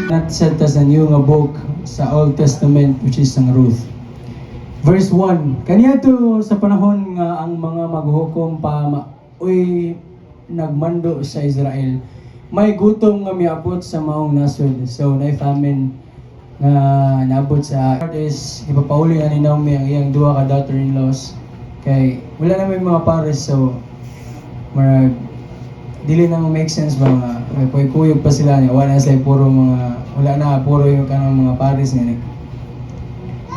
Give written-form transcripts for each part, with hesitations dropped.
That sent us a new nga book sa Old Testament, which is ang Ruth. Verse 1, kaniya to sa panahon nga ang mga maghukom pa nagmando sa Israel. May gutom nga miabot sa maong nasod. So, na-famine nga naabot sa is ipapauli ani Naomi ang iyang duha ka daughter-in-laws. Kay wala na may mga pares, so marag dili na make sense ba nga may kuyog pa sila niya, wala na sila puro yung kanang mga pares niya.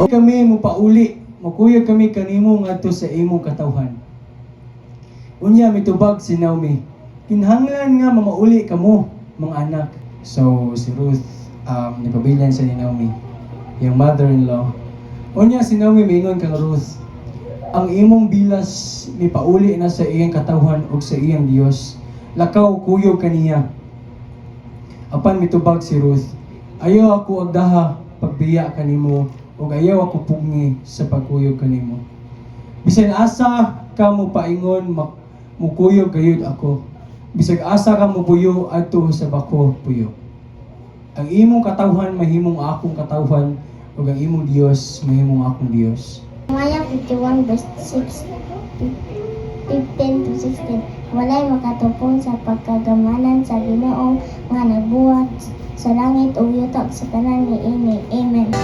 O kami mo pauli, makuyog kami kanimo ngadto sa imong katawhan. Unya mitubag si Naomi, kinahanglan nga mamauli kamo mga anak. So si Ruth nipabilan sa ni Naomi, yung mother-in-law. Unya si Naomi mingon kang Ruth, ang imong bilas mipauli na sa iyang katawhan ug sa iyang Dios. Lakaw kuyog kaniya. Apan mitubag si Ruth, ayaw ako agdaha pagbiya kanimo ug ayaw ako pugni sa pagkuyog kanimo. Bisan asa ka mo paingon mukuyog gayud ako. Bisag asa ka mo puyo adto sa bako puyo. Ang imong katawhan mahimong akong katawhan ug ang imong Dios mahimong akong Dios. Maya 51 verse 6, 15 to 16. Walay makatupong sa pagkagamanan sa Ginoo nga nagbuhat sa langit ug yuta sa tanan niini. Amen.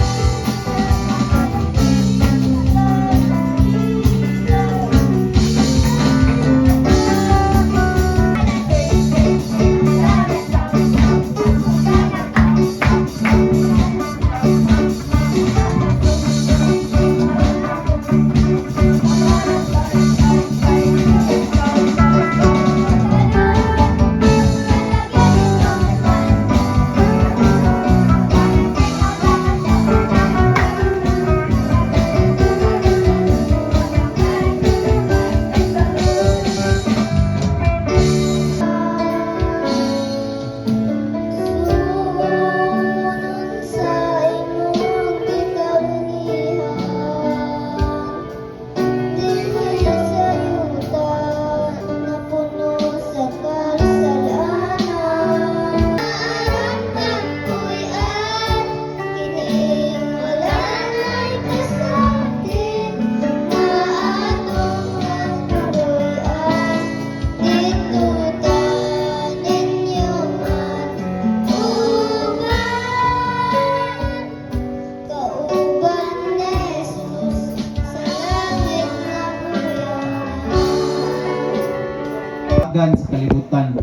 Sa kalibutan,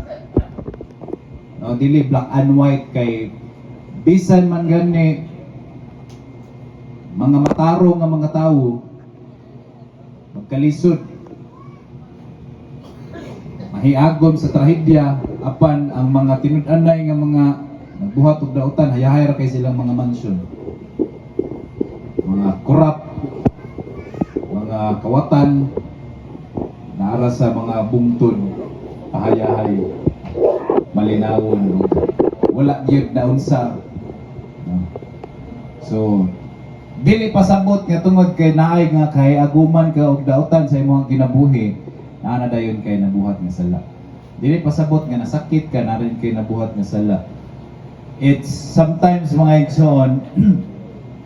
no, dili black and white, kay bisan man gani mga mataro nga mga tawo magkalisod mahiagom sa trahedya, apan ang mga tinud-anay nga mga nagbuhat og dautan hayahay ra kay silang mga mansyon, mga korap, mga kawatan naara sa mga bungtod pahayahay. malinawon ug wala gyud na unsa. No? So dili pasabot nga tungod kay naay nga kay aguman ka og dautan sa imong kinabuhi, ana dayon kay nabuhat nga sala. Dili pasabot nga nasakit ka na rin kay nabuhat nga sala. It's sometimes mga igsoon,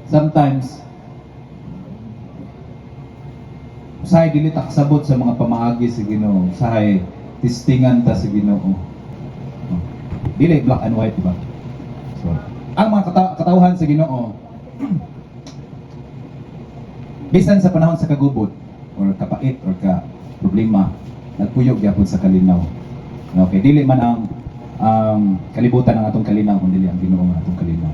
sometimes usahay dili ta kasabot sa mga pamaagi sa Ginoo, usahay testingan ta sa Ginoo. Dili black and white, diba? So, ang mga katawhan sa Ginoo bisan sa panahon sa kagubot or kapait or ka problema, nagpuyog gyapon sa kalinaw. Okay, dili man ang kalibutan ng atong kalinaw, kundi ang Ginoo ang atong kalinaw.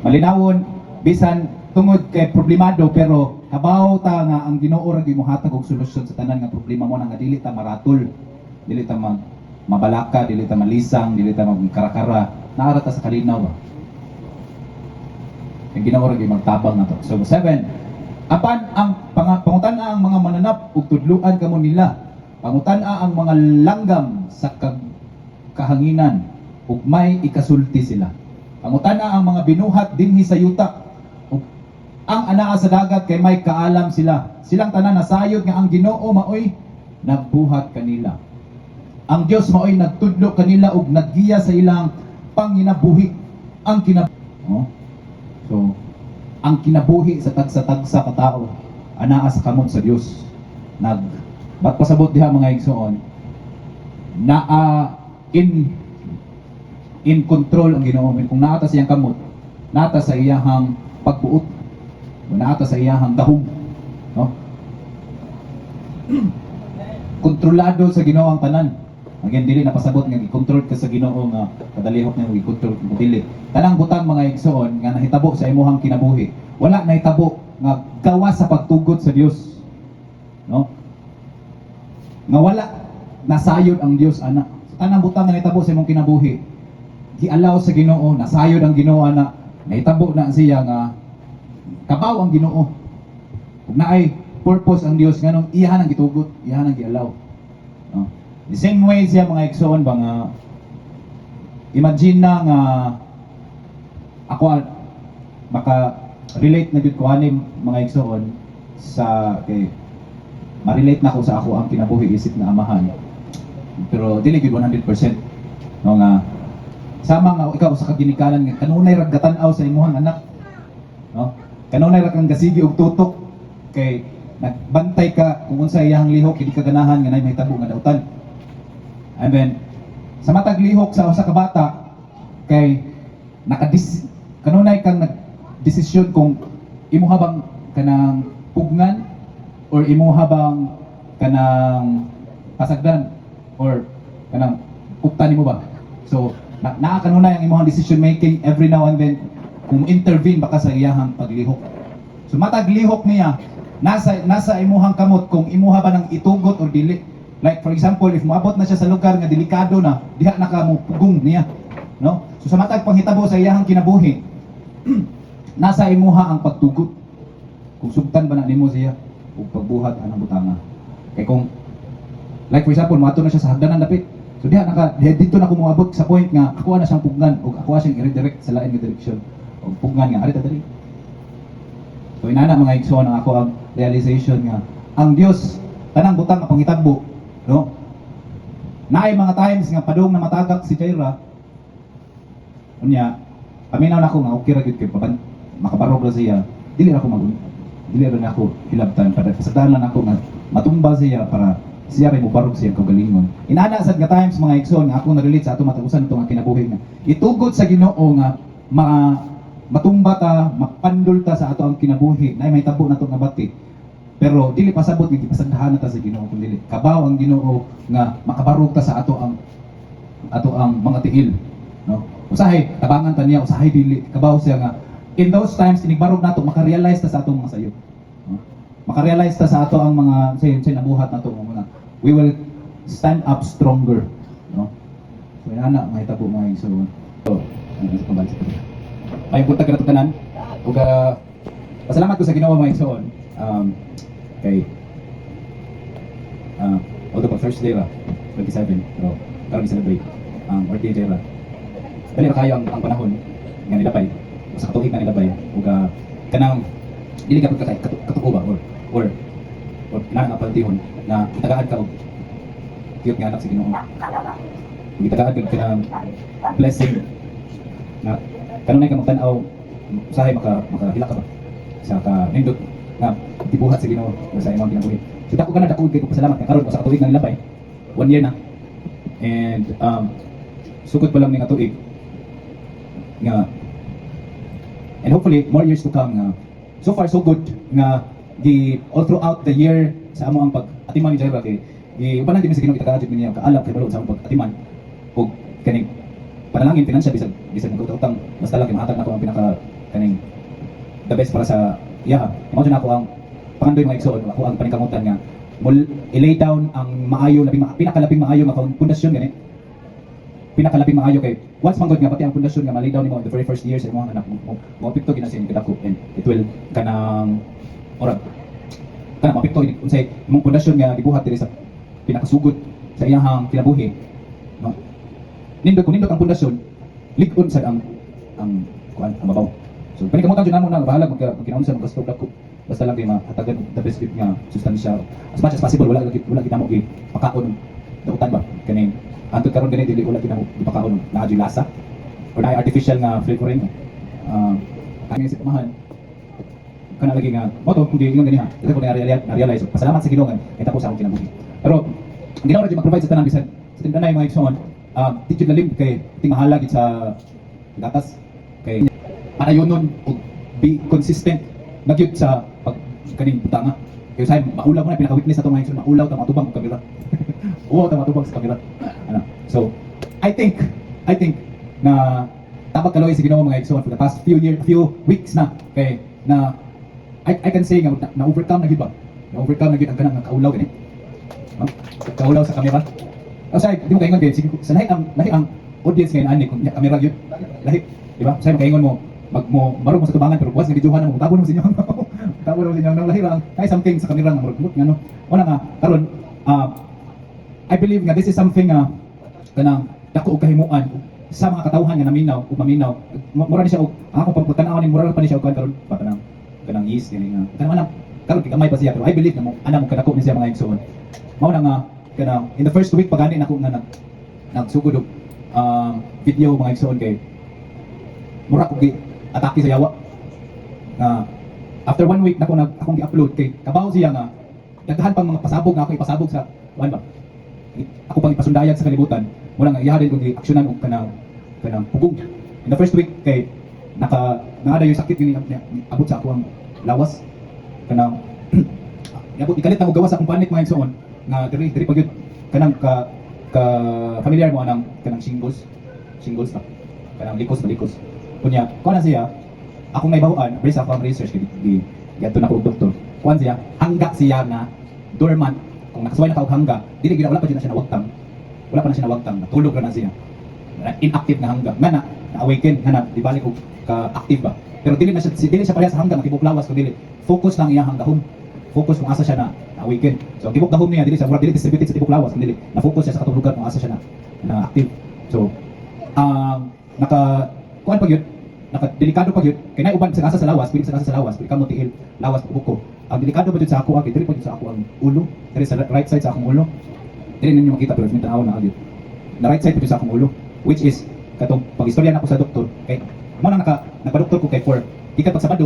Malinawon bisan tungod kay problemado, pero habaw ta nga ang Ginoo ra gimuhatag og solusyon sa tanan nga problema mo nga dili ta maratol, dili ta mabalaka, dili ta malisang, dili ta magkarakara, naara ta sa kalinaw ba. Ang Ginoo ra magtabang nato. So 7, apan ang pangutan-a ang mga mananap ug tudluan kamo nila. Pangutan-a ang mga langgam sa kahanginan ug may ikasulti sila. Pangutan-a ang mga binuhat dinhi sa yuta ug ang anaa sa dagat kay may kaalam sila. Silang tanan nasayod nga ang Ginoo maoy nagbuhat kanila. Ang Dios maoy nagtudlo kanila ug naggiya sa ilang panginabuhi. Ang So, ang kinabuhi sa tagsa-tagsa ka tao anaa sa kamot sa Dios. Ba't pasabot diha mga igsoon, in control ang Ginoo. Kung naata siyang kamot, naata sa iyahang pagbuot, naata sa iyahang dahom, no? Kontrolado sa Ginoo ang tanan. Again, dili na pasabot nga i-control ka sa Ginoo nga kadalihok nga i-control mo dili. Tanang butang mga igsoon nga nahitabo sa imong kinabuhi, wala nahitabo nga gawa sa pagtugot sa Dios. No? Nga wala nasayod ang Dios ana. Tanang butang nga nahitabo sa imong kinabuhi, gi-allow sa Ginoo, nasayod ang Ginoo ana, nahitabo na siya nga kabaw ang Ginoo. Ug naay purpose ang Dios nganong iyahan ang gitugot, iyahan ang gi-allow. No? The same way siya mga igsoon ba nga imagine na nga ako maka-relate na jud ko ani mga igsoon sa kay ma-relate na ko sa ako ang kinabuhi isip na amahan. Pero dili gid 100% no nga sama nga ikaw sa kaginikanan nga kanunay ra gatan-aw sa imong anak. No? Kanunay ra kang gasigi og tutok kay nagbantay ka kung unsa iyang lihok hindi ka ganahan nga nay mahitabo nga dautan. And then, sa matag lihok sa usa ka bata, kay kanunay kang nagdesisyon kung imuha bang kanang pugnan or imuha bang kanang pasagdan or kanang uptan nimo ba. So, naa kanunay ang imuhang decision making every now and then kung intervene baka sa iyahang paglihok. So matag lihok niya, nasa imuhang kamot kung imuha ba nang itugot or dili. Like for example, if moabot na siya sa lugar nga delikado na, diha na ka mo pugong niya, no? So sa matag panghitabo sa iyahang kinabuhi, nasa imuha ang pagtugot. Kung sugtan ba na nimo siya ug pagbuhat anang butanga. Kay kung like for example, moadto na siya sa hagdanan dapit. So diha dito na ko moabot sa point nga ako na siyang pugnan ug ako siyang i-redirect sa lain nga direksyon. Ug pugnan nga ari ta dali. So inana mga igsoon ang ako ang realization nga ang Dios tanang butang nga panghitabo. No? Naay mga times nga padung na matagak si Jaira. Unya, paminaw na ako nga okay ra gyud kay makabarog ra siya. Dili ra na ako hilabtan para kasadalan lang ako nga matumba siya para siya rin mubarog siya kaugalingon. Inana sad nga times mga igsoon nga ako na-relate sa ato matagusan ito nga kinabuhi nga itugot sa Ginoo nga matumba ta, mapandol ta sa ato ang kinabuhi. Naay mahitabo na to nga bati. Pero dili pasabot nga gipasagdahan ta sa Ginoo kun dili kabaw ang Ginoo nga makabarog ta sa ato ang mga tiil, no? Usahay tabangan ta niya, usahay dili kabaw siya nga in those times tinigbarog nato maka-realize ta sa atong mga sayo, no? Maka-realize ta sa ato ang mga say nabuhat nato mga we will stand up stronger, no? So ana mahitabo mga igsoon. So may punta ka na tanan ug pasalamat ko sa Ginoo mga igsoon. Kay although pa first day ba 27 pero karon celebrate or DJ ra. Dali ra kayo ang panahon nga nilabay sa katuig nga nilabay ug kanang dili ka katuko ba or na paltihon na itagaan ka og cute nga anak sa Ginoo. Itagaan ka kanang blessing na kanunay ka magtan-aw usahay makahila ka ba sa ka nindot nga tibuhat sa Ginoo sa imong kinabuhi. So dako ka na dako kay pasalamat karon sa katuig nga nilabay 1 year na. And sugod pa lang ning katuig nga and hopefully more years to come nga so far so good nga all throughout the year sa amo ang pag-atiman ni Jaira kay ubanan din sa Ginoo kita niya kaalam kay balod sa among pag-atiman ug kaning panalangin financial bisag nagutang basta lang mahatag nako ang pinaka kaning the best para sa iya mo na ako ang pangandoy mga igsoon ako ang paningkamutan nga i-lay down ang maayo pinakalabing maayo nga pundasyon gani pinakalabing maayo kay once manggod nga pati ang pundasyon nga ma-lay down nimo the very first years sa imong anak mo pipto ginasin kadako and it will kanang mapipto unsay imong pundasyon nga gibuhat diri sa pinakasugod sa iyahang kinabuhi no nindot ang pundasyon lig-on sad ang mabaw so paningkamutan jud namo na bahala magkinaunsa magasto dako basta lang kay mahatagan the best gift nga sustansya as much as possible wala kita mo pakaon dautan ba kani antod karon gani dili wala kita mo pakaon na adyo lasa or na artificial nga flavoring kani si pamahan kana lagi nga mo to kundi ingon gani ha ito ko na realize pasalamat sa Ginoo kay tapos sa akong kinabuhi pero ang Ginoo ra mag-provide sa tanan bisan sa tindanay mga igsoon dito lalim kay ting mahala gid sa gatas kay panayonon og be consistent nagyud sa pag kaning butanga kay say maulaw mo na pinaka-weakness ato mga igsoon maulaw ta matubang og kamera uwaw ta matubang sa kamera ano so I think na tabag kaloy sa Ginoo mga igsoon for the past few weeks na kay na I can say nga na overcome na gid ba na overcome na gid ang kanang kaulaw gani kaulaw sa kamera say di mo kaingon din sa lahi ang audience ngayon ani kung kamera gyud lahi di ba say makaingon mo marog mo sa tubangan pero buwas nga videohan mo tabon mo sa inyo tabon mo sa inyo nang lahira ang kay something sa kamera nga marog ngano wala nga karon I believe nga this is something kanang dako og kahimuan sa mga katawhan nga naminaw ug maminaw mura ni siya og ako pagputanaw ni mura pa ni siya og karon pa kanang yeast gani nga kanang karon kigamay pa siya pero I believe na mo ana mo kadako ni siya mga igsoon mao na nga kanang in the first week pagani nako nga nagsugod og video mga igsoon kay mura ko gi atake sa yawa na after 1 week nako akong gi-upload kay kabaw siya nga daghan pang mga pasabog nga ako ipasabog sa kuan ba ako pang ipasundayan sa kalibutan mura nga iyaha din kung gi-aksyonan og kanang pugong in the first week kay naada yung sakit yun abot sa ako ang lawas kanang abot ikalit na mo gawas sa akong panit mga igsoon nga diri pag yun kanang ka familiar mo anang kanang shingles ta kanang likos kunya kuan na siya akong naibawan based sa akong research di gadto na ko og doktor kuan siya hangga siya na dormant kung nakasuway na ka og hangga dili wala pa siya nawagtang natulog ra na siya inactive na hangga nga na awaken nga na di balik og ka-active ba pero dili siya pareha sa hangga makibok lawas kun dili focus lang iyang hanggahom focus kung asa siya na awaken so ang tibok gahom niya dili distributed sa tibok lawas kun dili na focus siya sa katong lugar kung asa siya na active so kuan pag yun delikado pag yun kay nay uban sa asa sa lawas pili ka mo tiil lawas buko ang delikado pa jud sa ako dili pa jud sa ako ang ulo diri sa right side sa akong ulo dili ninyo makita pero mintan aw na agad na right side pa jud sa akong ulo which is katong pag-istorya na ako sa doktor kay mo nang nagpa-doktor ko kay for ikat pag Sabado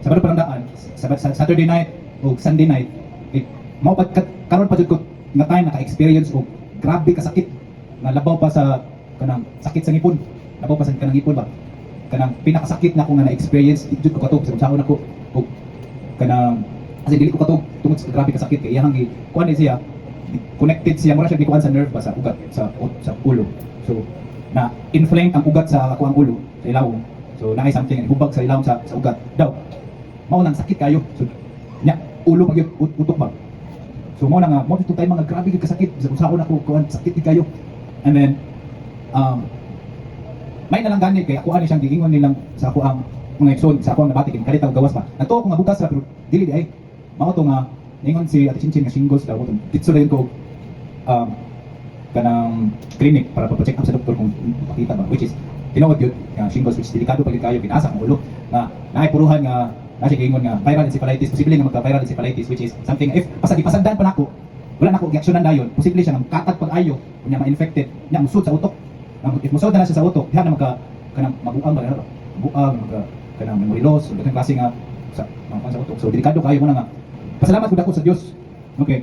parang daan Saturday night o Sunday night mao pag karon pa jud ko nga time naka-experience og grabe ka sakit nga labaw pa sa kanang sakit sa ngipon labaw pa sa kanang ngipon ba kanang pinakasakit na ako nga na-experience jud ko katog sa unsaon ako og kanang kasi dili ko katog tungod sa grabe ka sakit kay iyang kuan ni siya connected siya mura siya gikuan sa nerve ba sa ugat sa ulo so na inflamed ang ugat sa ako ang ulo sa ilawom so naay something nga ibubag sa ilawom sa ugat daw mao nang sakit kayo so nya ulo pag utok ba so mao na nga mo dito tay mga grabe gid ka sakit sa unsaon ako kuan sakit gid kayo and then may nalang gani kay ako ani siyang giingon nilang sa ako ang mga igsoon sa ako ang nabati kin kalitaw gawas ba nato ako nga bugas ra pero dili di ay mao to nga ningon si Ate Chinchin nga shingles daw ko ditso dayon ko kanang clinic para pa-check up sa doktor kung makita ba, which is tinuod yun, shingles, which delikado pagid kayo, pinasa ang ulo na naay-puruhan nga na siya giingon nga viral encephalitis, posible nga magka-viral encephalitis, which is something if ipasagdan pa nako, wala nako giaksyonan dayon, posible siya nga katag pag-ayo unya ma-infected nya musud sa utok. If musud na siya sa utok, diha na magka kanang mabuang ba na buang magka kanang memory loss, o kanang klase nga sa utok. So delikado kayo mo na nga. Pasalamat gud ako sa Dios. Okay.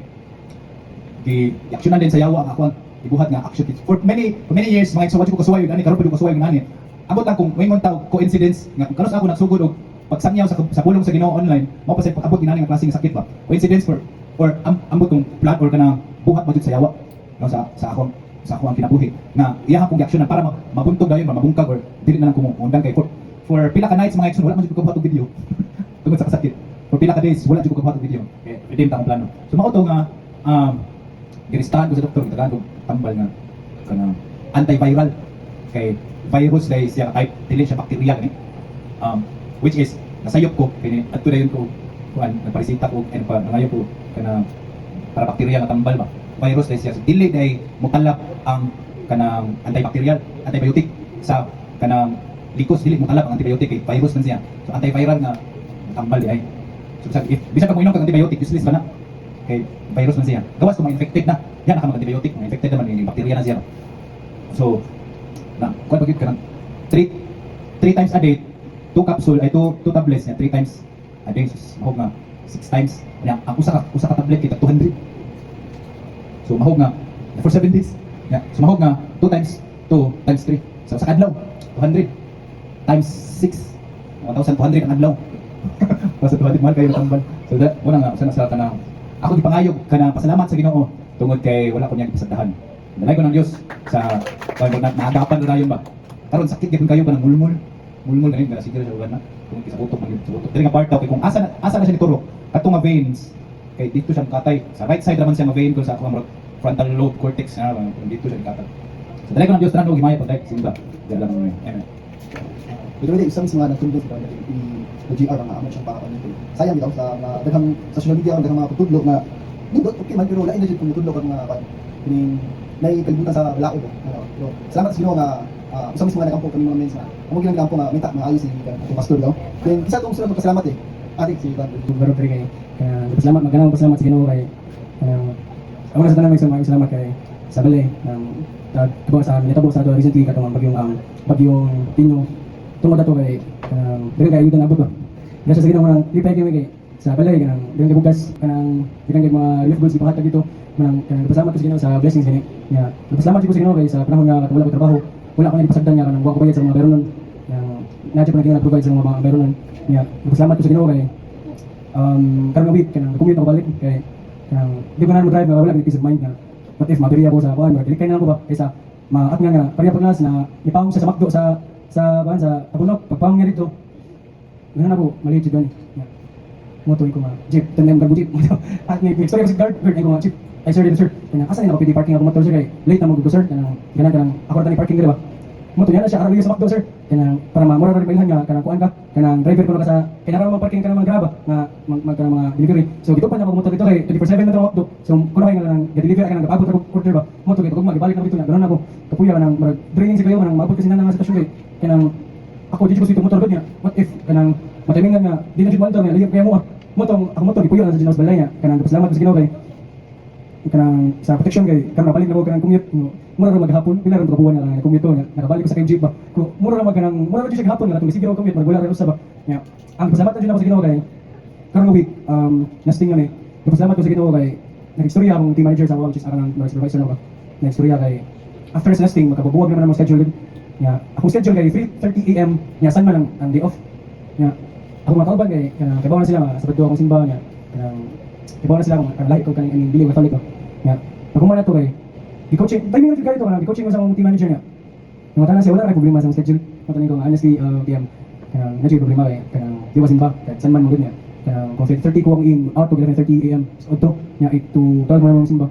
Aksyonan din sa yawa ako ang ibuhat nga action for many years mga igsoon ko kasuwayo ani karon pud ko kasuwayo ani. Ambot lang kung may taw coincidence nga kanos ako nagsugod og pagsangyaw sa pulong sa Ginoo online, mao pa say pag-abot ginani nga klase nga sakit ba. Coincidence or ambot kong plan or kanang buhat mo jud sa yawa no sa ako ang kinabuhi nga iya akong aksyonan para mabuntog dayon mabungkag or dili na lang ko undang kay for pila ka nights mga igsoon wala man jud ko buhat og video tungod sa kasakit. For pila ka days wala jud ko buhat og video. Okay, redeem ta akong plano. So mao to nga giristahan ko sa doktor, itagaan ko tambal nga kanang antiviral kay virus dahil siya type dili siya bacteria ni which is nasayop ko kini adto dayon ko kuan nagparisita ko and pa nangayo ko kana para bacteria nga tambal ba virus dahil siya so, dili dahil mutalap ang kanang antibiotic sa kanang likos dili mutalap ang antibiotic kay virus man siya so antiviral nga tambal di ay so if bisan pa mo inom kang antibiotic useless ba na kay virus man siya. Gawas kung ma-infected na. Yan naka mag-antibiotic, ma-infected naman yung bacteria na siya. So, kuan pagit ka ng 3 times a day, 2 capsule ay 2 tablets niya 3 times a day. So, mahog nga 6 times. Yan, ang usa ka tablet kita 200. So, mahog nga for 7 days. Yan. So, mahog nga 2 times 2 times 3. So, sa kadlaw 200 times 6 1,200 ang adlaw. Basta 200 mahal kayo tambal. So, una nga usa na sa kanang ako gipangayog kana pasalamat sa Ginoo tungod kay wala ko niya gipasaddahan. Dalay ko ng Dios sa kung naagapan na dayon ba. Karon sakit gyud kayo kanang mulmul ganin na siguro sa uwan na tungod sa utok man sa utok. Dili nga part kay kung asa na siya nituro kadto nga veins kay dito siya katay sa right side naman siya nga vein kung sa akong frontal lobe cortex na kung dito siya katay. So dalay ko ng Dios tanan og himaya pagday simba. Di alam mo amen. Pero hindi isang mga natulog sa GR ang amo siyang pangalan nito. Sayang bitaw sa daghang sa social media ang daghang mga tutudlo na nindot okay man pero lain na jud tumutudlo kag mga kining nay kalibutan sa laod ano. Pero salamat sa Ginoo nga usa mismo nga nagampo kami mga mensa. Amo ginagampo nga minta mga ayos si pastor daw. Then kisa tong sila magpasalamat adik si Juan Pero pre kay pasalamat magkanang pasalamat sa Ginoo kay ako na sa tanan may salamat kay sa balay tabo sa amin tabo sa ato recently katong bagyong Tinyo tungod ato kay dili kay ayuda nabot ba. Gasa sa Ginoo nang lipay kay sa balay kanang dili kay bugas kanang dili kay mga relief goods ipahatag dito kanang pasalamat ko sa Ginoo sa blessings gani nya pasalamat ko sa Ginoo kay sa panahon nga wala ko trabaho wala ko nagpasagdan nga kanang wa ko bayad sa mga bayronon nang nadyo pa nag-provide sa mga bayronon nya pasalamat ko sa Ginoo kay karon nga week kanang commute ako balik kay kanang di ko na mo drive nga wala kay peace of mind nga what if mabiri ako sa kuan dili kay na ako ba kaysa maat nga pareha pagnas na ipawong sa McDo sa Tabunok pagpawong nga dito ganun ako maliit jud gani moto ko nga jeep tanem ga jeep at may story sa guard ko nga jeep ay sir kana asa na ako pwede parking ako motor sir kay late na mo sir kanang ako tani parking dira ba moto niya na siya araw sa McDo sir kanang para mamura ra bilhan nga kanang kuan ka kanang driver ko na ka sa kanang mo parking kanang mga graba nga kanang mga delivery so dito pa na ako motor dito kay 24/7 na McDo so kuno kay nga delivery kanang gapabot ako order ba moto kay tugma gibalik na dito nga ganun ako kapuya kanang draining sa kayo kanang maabot kasi na nga sitwasyon kay kanang ako dito ko motor gud niya what if kanang matamingan nga di na jud mo nga liyap kaya mo motong ako motor ipuyo na sa Dinos balay nga kanang pasalamat ko sa Ginoo kay kanang sa protection kay kanang balik na ko kanang commute mura ra maghapon pila ra kabuan nga commute to nakabalik ko sa kay jeep ba mura ra mura ra siya gahapon nga atong sige ra commute magwala ra usa ba nya ang pasalamat jud ako sa Ginoo kay karong week nasting nga ni pasalamat ko sa Ginoo kay nag-istorya akong team manager sa which is arang supervisor na ba nag-istorya kay after sa nesting makabubuwag naman ang schedule nya akong schedule kay 3:30 AM nya san man ang day off nya ako makauban kay kanang kabaw na sila sa pagtuo akong simbahan nya kanang kabaw na sila akong lahi ko kaning bili Catholic ko nya pagkuman na to kay di coaching timing na to kanang di coaching sa akong team manager nya nga tanan siya wala ra problema sa schedule mo tanin ko honestly PM kanang na problema kay kanang di ba simba kay san man mo gud nya kanang kung 30 ko ang in out to 11:30 AM so to nya 8 to 12 mo simba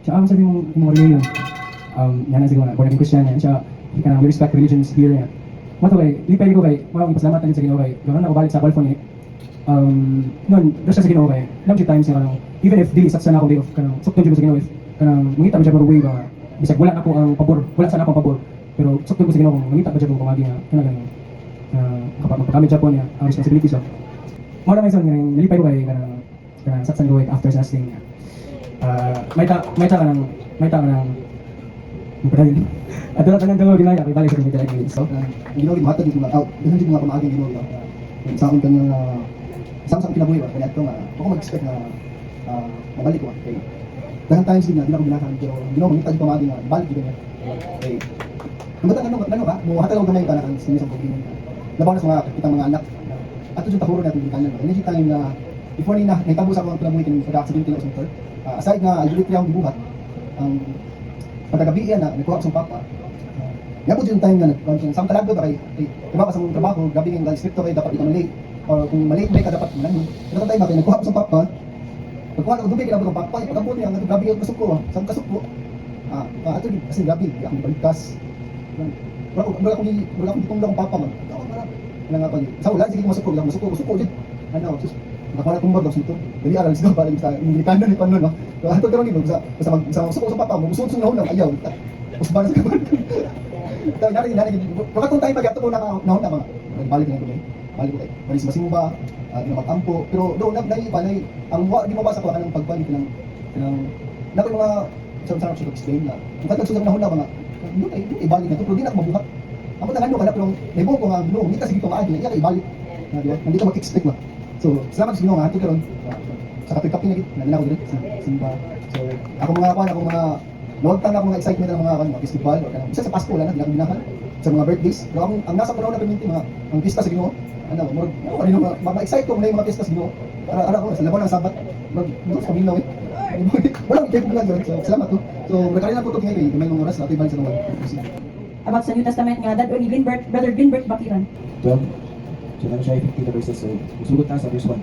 siya ang sabi mo religion yan siguro na born again Christian yan siya kanang we respect religions here yan mo to kay lipay ko kay mga pasalamat din sa Ginoo kay ganoon ako balik sa cellphone noon dasa sa Ginoo kay nam si times kanang even if dili saksa na ako day off kanang sukton jud sa Ginoo if kanang mangita man siya pero way ba bisag wala na ko ang pabor, wala sana akong pabor. Pero sakto ko sa Ginoo kung mangita ba siya kung pamagi nga kanang kapag magpakamit siya po niya ang responsibility so. Mo na may son nga nalipay ko kay kanang saksan ko after sa asking niya. May ta kanang padalin. At wala tanang daw ginaya kay balik sa community like so. Ang ginoo gi mahatag yung mga out. Dahan di mga pamaaging ginoo no. Sa akong kanya sa kinabuhi ba kanya to nga ako mag-expect na mabalik ko kay dahan times din na di na ko binakan pero ginoo mangita di pamaagi nga balik gyud niya. Okay. Ang bata ano ka? Mo hatag og gamay ka na kan sinisang pagkinon. Labaw na sa mga kitang mga anak. Ato yung tahuro natin kanan. Energy time na before ni na nahitabo sa akong kinabuhi kin pag-accident na sa aside nga algorithm yung gibuhat ang pagkagabi yan na nagkuha ko sa papa. Yabot yung time na sa talaga ba kay iba ka sa mong trabaho, gabi ng inspector kay dapat ikaw malate. O kung malate ka dapat manani. Pero time ba kay nagkuha ko sa papa. Pagkuha ko dubi kinabot ng papa, pagkabot niya ang gabi yung kasuko. Sa kasuko. Ato kasi gabi ako baligtas. Wala akong ditong lang papa man. Ako para nga pa. Sa ulan sige masuko din. Ano, sus. Nakawala kong bagos nito. Dali aral sila para sa Amerikano ni Panon, no? So, ato karon ni sa papa mo, usod sa nahon ayaw. Usban sa kaban. Tayo nari. Wala tong time pag ato ko nahon na mga. Balik na ko kay. Balik ko kay. Maris masimba, di na matampo, pero do nai ang di mabasa ko anong pagbalik ng nakoy mga sa explain na. Kung katag sulang nahon na mga di balik na to, pero di na mabuhat. Ako tangan ko pero naibo ko nga no, kita sige to maagi, iya kay balik. Hindi ka mag-expect ba. So, salamat sa Ginoo nga ato karon. Sa kapit-kapit na gid na ko dito sa simba. So, ako mga nawagtan ako mga excitement ng mga festival or kanang isa sa Pasko lang na binahan sa mga birthdays. Pero ang nasa panahon na perminti mga ang pista sa Ginoo. Ano, kanino ma-excite ko na yung mga pista sa Ginoo. Ara ko sa laban ng Sabat. Mo sa Minaw eh. Wala ko lang yun. So, salamat to. So, rekari na po to ngayon may mga oras na ibalik sa naman. About sa New Testament nga, Dad or Greenberg, Brother Greenberg Bakiran. 12. So, na siya 50 verses. So, sugot na sa verse 1.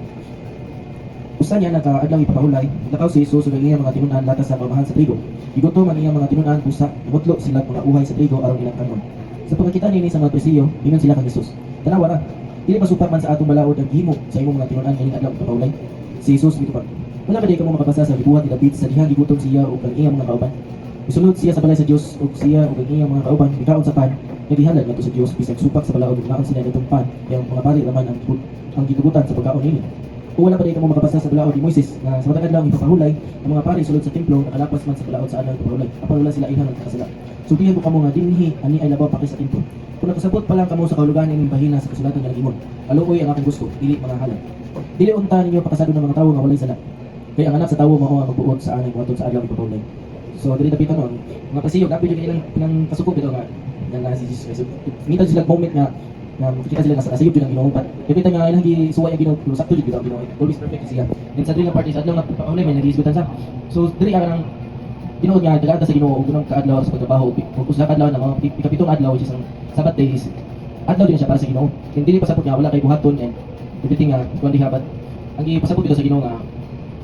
Usa niya nakaadlang ipakahulay, nakaw si Jesus ug iyang mga tinunan latas sa pamahan sa trigo. Igutom ang iyang mga tinunan busa, imutlo sila mga uhay sa trigo aron ilang kanon. Sa pagkakita nini sa mga presiyo, ingon sila kang Jesus. Tanawa ra, dili ba supak man sa atong balaod ang himo sa imong mga tinunan ining adlaw ipakahulay? Si Jesus gitubag. Wala ba di ka mo makabasa sa gibuhat ni David sa dihang gigutom siya ug ang iyang mga kauban? Misulod siya sa balay sa Dios ug siya ug ang iyang mga kauban mikaon sa pan. Nagihalad ngadto sa Dios bisag supak sa balaod ug naon sila nitong pan, kay ang mga bari laman ang gitugutan sa pagkaon nini. Kung wala pa rin ka mo makabasa sa balaod ni Moises na sa matagad lang ipapahulay ang mga pari sulod sa templo nakalapas man sa balaod sa adlaw ipapahulay apan wala sila ilang nagkakasala. Sultihan ko kamo nga dinhi ani ay labaw paki sa templo. Kung nakasabot pa lang kamo sa kahulugan ining bahina sa kasulatan nga nagimon, aluoy ang akong gusto dili mga halal. Dili unta ninyo pakasado ng mga tawo nga walay sala. Kaya ang anak sa tawo mao ang magbuot sa anay kuwaton sa adlaw ipapahulay. So dili dapitan nun mga kasiyog dapat yung ilang pinang kasukot ito nga si Jesus. Minta sila moment nga na makikita sila nasa sayop yun ang Ginoo pat kapita nga ilang gisuway ang Ginoo pero sakto jud ang Ginoo always perfect siya din sa dili nga party sa adlaw nga paulay may nagiisgutan sa so dili ka nang Ginoo niya dagata sa Ginoo ug unang kaadlaw sa pagtrabaho ug usa ka adlaw na mga ikapitong adlaw which is ang Sabat day is adlaw din siya para sa Ginoo hindi pasabot nga wala kay buhaton and everything nga kundi habat ang gipasabot dito sa Ginoo nga